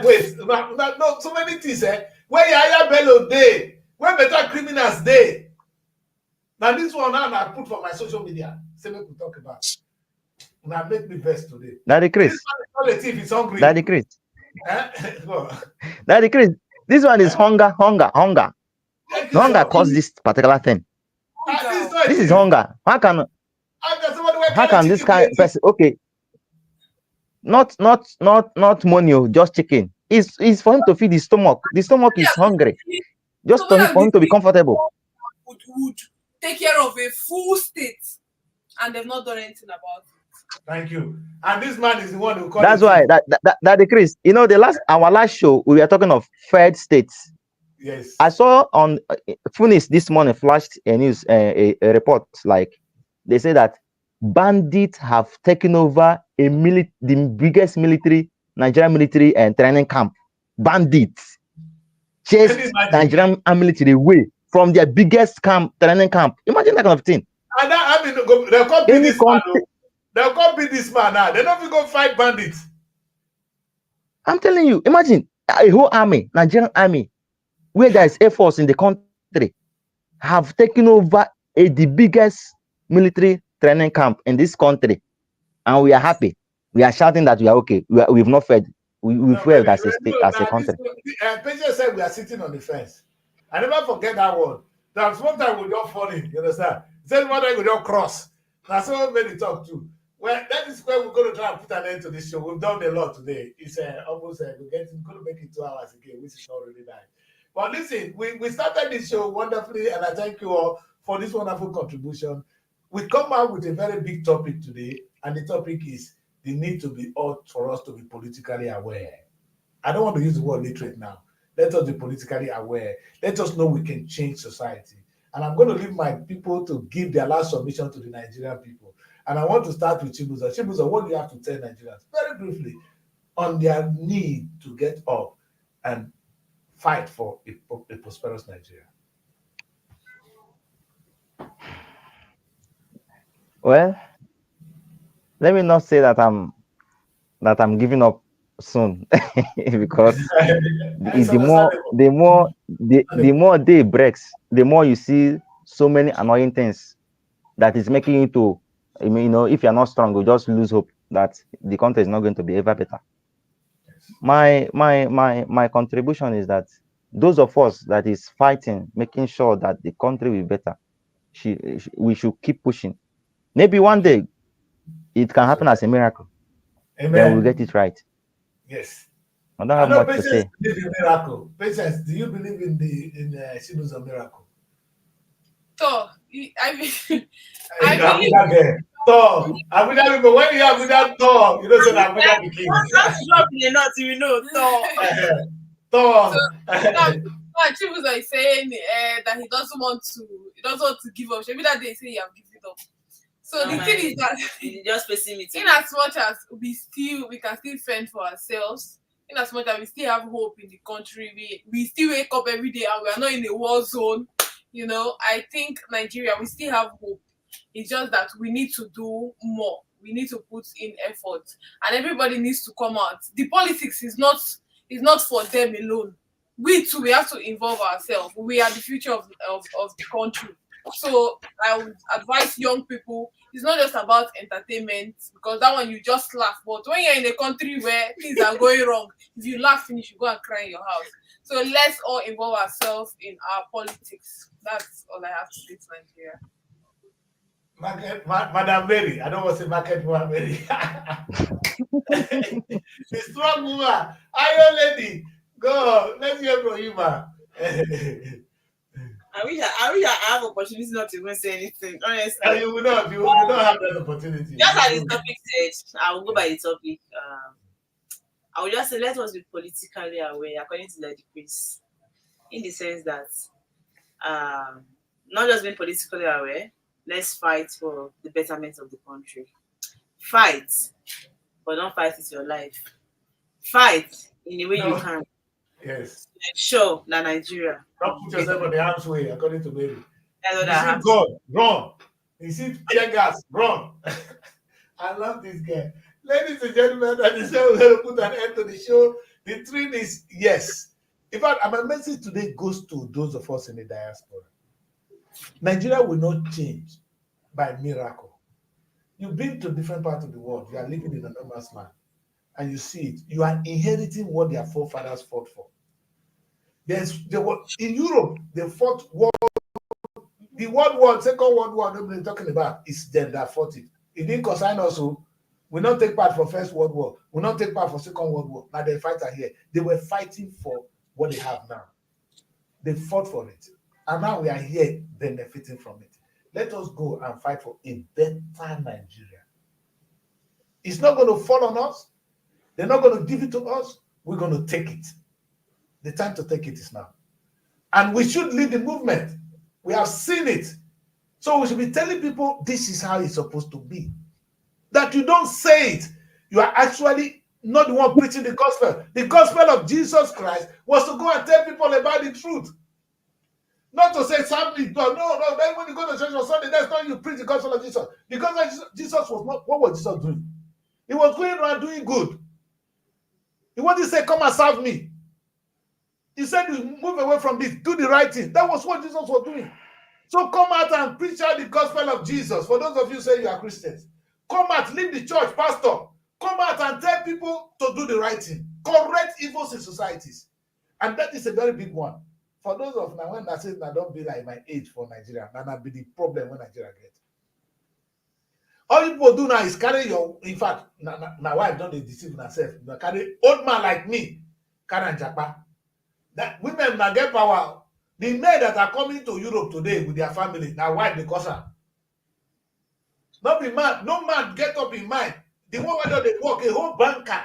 Wait, no, so many things. Where Yaya Bello day, where better criminals day. Now this one now I put for my social media. Say we could talk about. Now make me vex today. That decrease. This one is not a thief, he's hungry. That decrease. Go. That decrease. This one is hunger. Thank you, Hunger sir. caused this particular thing. This is not a This is thief. hunger. How can Somebody where how carry can this chicken be a kind thief? person? Okay, not money, oh, just chicken. It's for him to feed his stomach. The stomach is hungry. Just for him to be comfortable. would take care of a full state, and they've not done anything about it. Thank you. And this man is the one who called That's it why thief. that decrease. You know, our last show we were talking of fed states. Yes. I saw on Funis this morning flashed a news a report like they say that bandits have taken over the biggest Nigerian military and training camp. Bandits chased Nigerian military away from their biggest training camp. Imagine that kind of thing. And that, I mean, they'll come beat this man. They'll come beat this man now. They're not even going to fight bandits. I'm telling you, imagine a whole army, Nigerian army, where there is Air Force in the country, have taken over the biggest military training camp in this country, and we are happy. We are shouting that we are okay. We've not fed. We've failed as a state, as a country. Patient said we are sitting on the fence. I never forget that word. That's one time we got funny. You understand? He said one time we don't cross. That's what made it talk too. Well, that is where we're going to try and put an end to this show. We've done a lot today. It's almost we're going to make it 2 hours again, which is not really nice. But listen, we started this show wonderfully, and I thank you all for this wonderful contribution. We come out with a very big topic today, and the topic is the need to be for us to be politically aware. I don't want to use the word literate now. Let us be politically aware. Let us know we can change society. And I'm going to leave my people to give their last submission to the Nigerian people. And I want to start with Chibuzo. Chibuzo, what do you have to tell Nigerians, very briefly, on their need to get up and fight for a prosperous Nigeria? Well, let me not say that I'm giving up soon because It's the more understandable. the more day breaks, the more you see so many annoying things that is making you to, I mean, if you're not strong, you just lose hope that the country is not going to be ever better. My contribution is that those of us that is fighting, making sure that the country will be better, we should keep pushing. Maybe one day it can happen as a miracle. Then we'll get Amen. it right. Yes. I don't I have know much to patience say. believe in miracle. Patience, do you believe in the symbols of miracle? So I mean, I believe. Abuja girl. Thor. Abuja people, when you have Abuja Thor, you don't say that Abuja the king. Once you drop in the north, you will know. So, So Thor. now Chibuzo is saying that he doesn't want to give up. Maybe that day say he have given up. So no, the man, thing is that you just facing me. in as much as we can still fend for ourselves, in as much as we still have hope in the country, we still wake up every day and we are not in a war zone. I think Nigeria, we still have hope. It's just that we need to do more. We need to put in effort, and everybody needs to come out. The politics is not for them alone. We too, we have to involve ourselves. We are the future of the country. So I would advise young people, it's not just about entertainment, because that one you just laugh. But when you're in a country where things are going wrong, if you laugh finish, you go and cry in your house. So let's all involve ourselves in our politics. That's all I have to say to Nigeria. Madam Mary, I don't want to say market woman Mary. The strong woman, iron lady. Go, let's hear from you, ma. I wish I have opportunity not to even say anything. Honestly, You will not, you don't have that opportunity. just as the topic said, I will go by the topic. I will just say let us be politically aware according to the decrease, in the sense that not just being politically aware, let's fight for the betterment of the country. Fight, but don't fight with your life. Fight in the way you No. can. Yes. Ensure that Nigeria. Don't put yourself on the arm's way, according to Mary. That's what You I see have. God, run. You see tear gas, run. I love this guy. Ladies and gentlemen, that is how we're going to put an end to the show. The truth is, yes. In fact, my message today goes to those of us in the diaspora. Nigeria will not change by miracle. You've been to different parts of the world. You are living in a no man's land, and you see it. You are inheriting what their forefathers fought for. There were in Europe, they fought the World War, Second World War, nobody talking about is them that fought it. It didn't consign us. We not take part for First World War. We not take part for Second World War. Now they fight here. They were fighting for what they have now. They fought for it. And now we are here benefiting from it. Let us go and fight for a better Nigeria. It's not going to fall on us. They're not going to give it to us. We're going to take it. The time to take it is now. And we should lead the movement. We have seen it. So we should be telling people this is how it's supposed to be. That you don't say it. You are actually not the one preaching the gospel. The gospel of Jesus Christ was to go and tell people about the truth. Not to say something, no. Then when you go to church on Sunday, that's not you preach the gospel of Jesus. The gospel of Jesus was not, what was Jesus doing? He was going around doing good. He wanted to say, come and serve me. He said, you move away from this, do the right thing. That was what Jesus was doing. So come out and preach out the gospel of Jesus. For those of you who say you are Christians, come out, leave the church, pastor. Come out and tell people to do the right thing. Correct evils in societies. And that is a very big one. For those of now, when I say I don't be like my age for Nigeria, that will be the problem when Nigeria gets. All people do now is carry your, in fact, my wife don't deceive herself. You carry old man like me, carry and japa. That women now get power. The men that are coming to Europe today with their family, now why because her. Not be mad, no man get up in mind. The one whether they work, a whole banker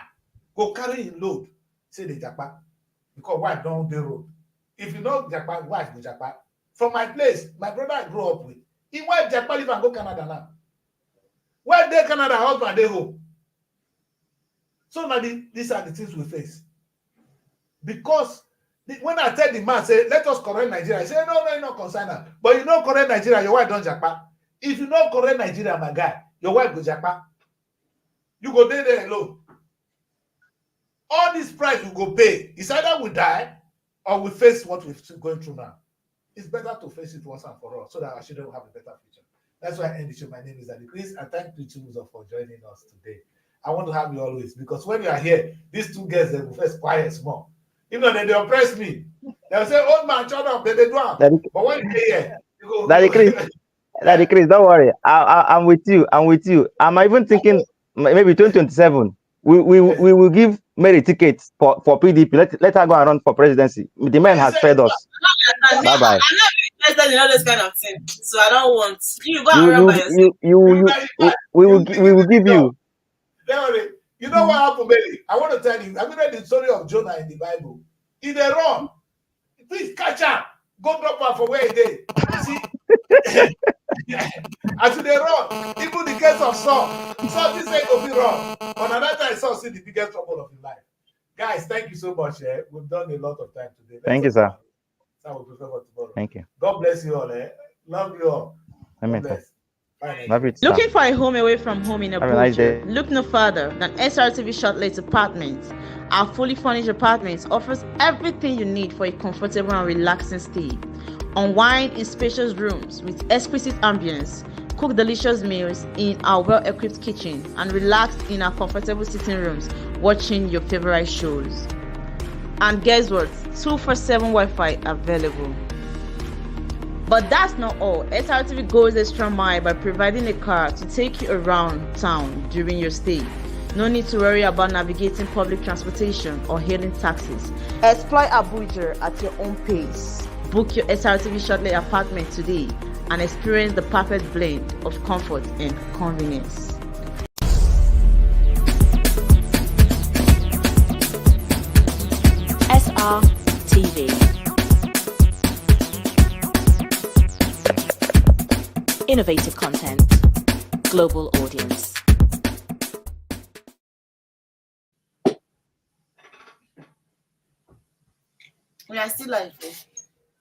go carry him load. Say the japa. Because wife don't the road. If you know japa, wife go japa. From my place, my brother I grew up with. He wife japa live and go Canada now. Why they Canada, husband they home. So now these are the things we face. Because When I tell the man, say, let us correct Nigeria, I say, no, you're not concerned. But you know correct Nigeria, your wife don't japa. If you know correct Nigeria, my guy, your wife go japa. You go there alone. All this price we go pay. It's either we die or we face what we're going through now. It's better to face it once and for all so that our children will have a better future. That's why I end the show. My name is Daddy Chris, and thank you to for joining us today. I want to have you always, because when you are here, these two girls, they will first quiet small. Even though they oppress me, they'll say, old man, shut up, they do it. But when you're here, you go. Daddy Chris, don't worry. I'm with you. I'm even thinking maybe 2027. We will give Mary tickets for PDP. Let her go and run for presidency. The man has fed us. I'm Bye bye. not interested in all this kind of thing, so I don't want you go and run by yourself. We will give you. You know what happened, Mary? I want to tell you. Have you read the story of Jonah in the Bible? In the run, please catch her. Go drop her for where it is. You see, as they run, even the case of Saul, this ain't gonna be wrong. On another time, Saul see the biggest trouble of his life. Guys, thank you so much. We've done a lot of time today. Thank you, sir. Thank you. God bless you all. Love you all. God bless. Looking for a home away from home in Abuja? Look no further than SRTV Shortlet Apartments. Our fully furnished apartments offers everything you need for a comfortable and relaxing stay. Unwind in spacious rooms with exquisite ambience. Cook delicious meals in our well-equipped kitchen and relax in our comfortable sitting rooms watching your favorite shows. And guess what? 247 Wi-Fi available. But that's not all. SRTV goes extra mile by providing a car to take you around town during your stay. No need to worry about navigating public transportation or hailing taxis. Explore Abuja at your own pace. Book your SRTV Shortlet apartment today and experience the perfect blend of comfort and convenience. Srtv. Innovative content, global audience. We are still live.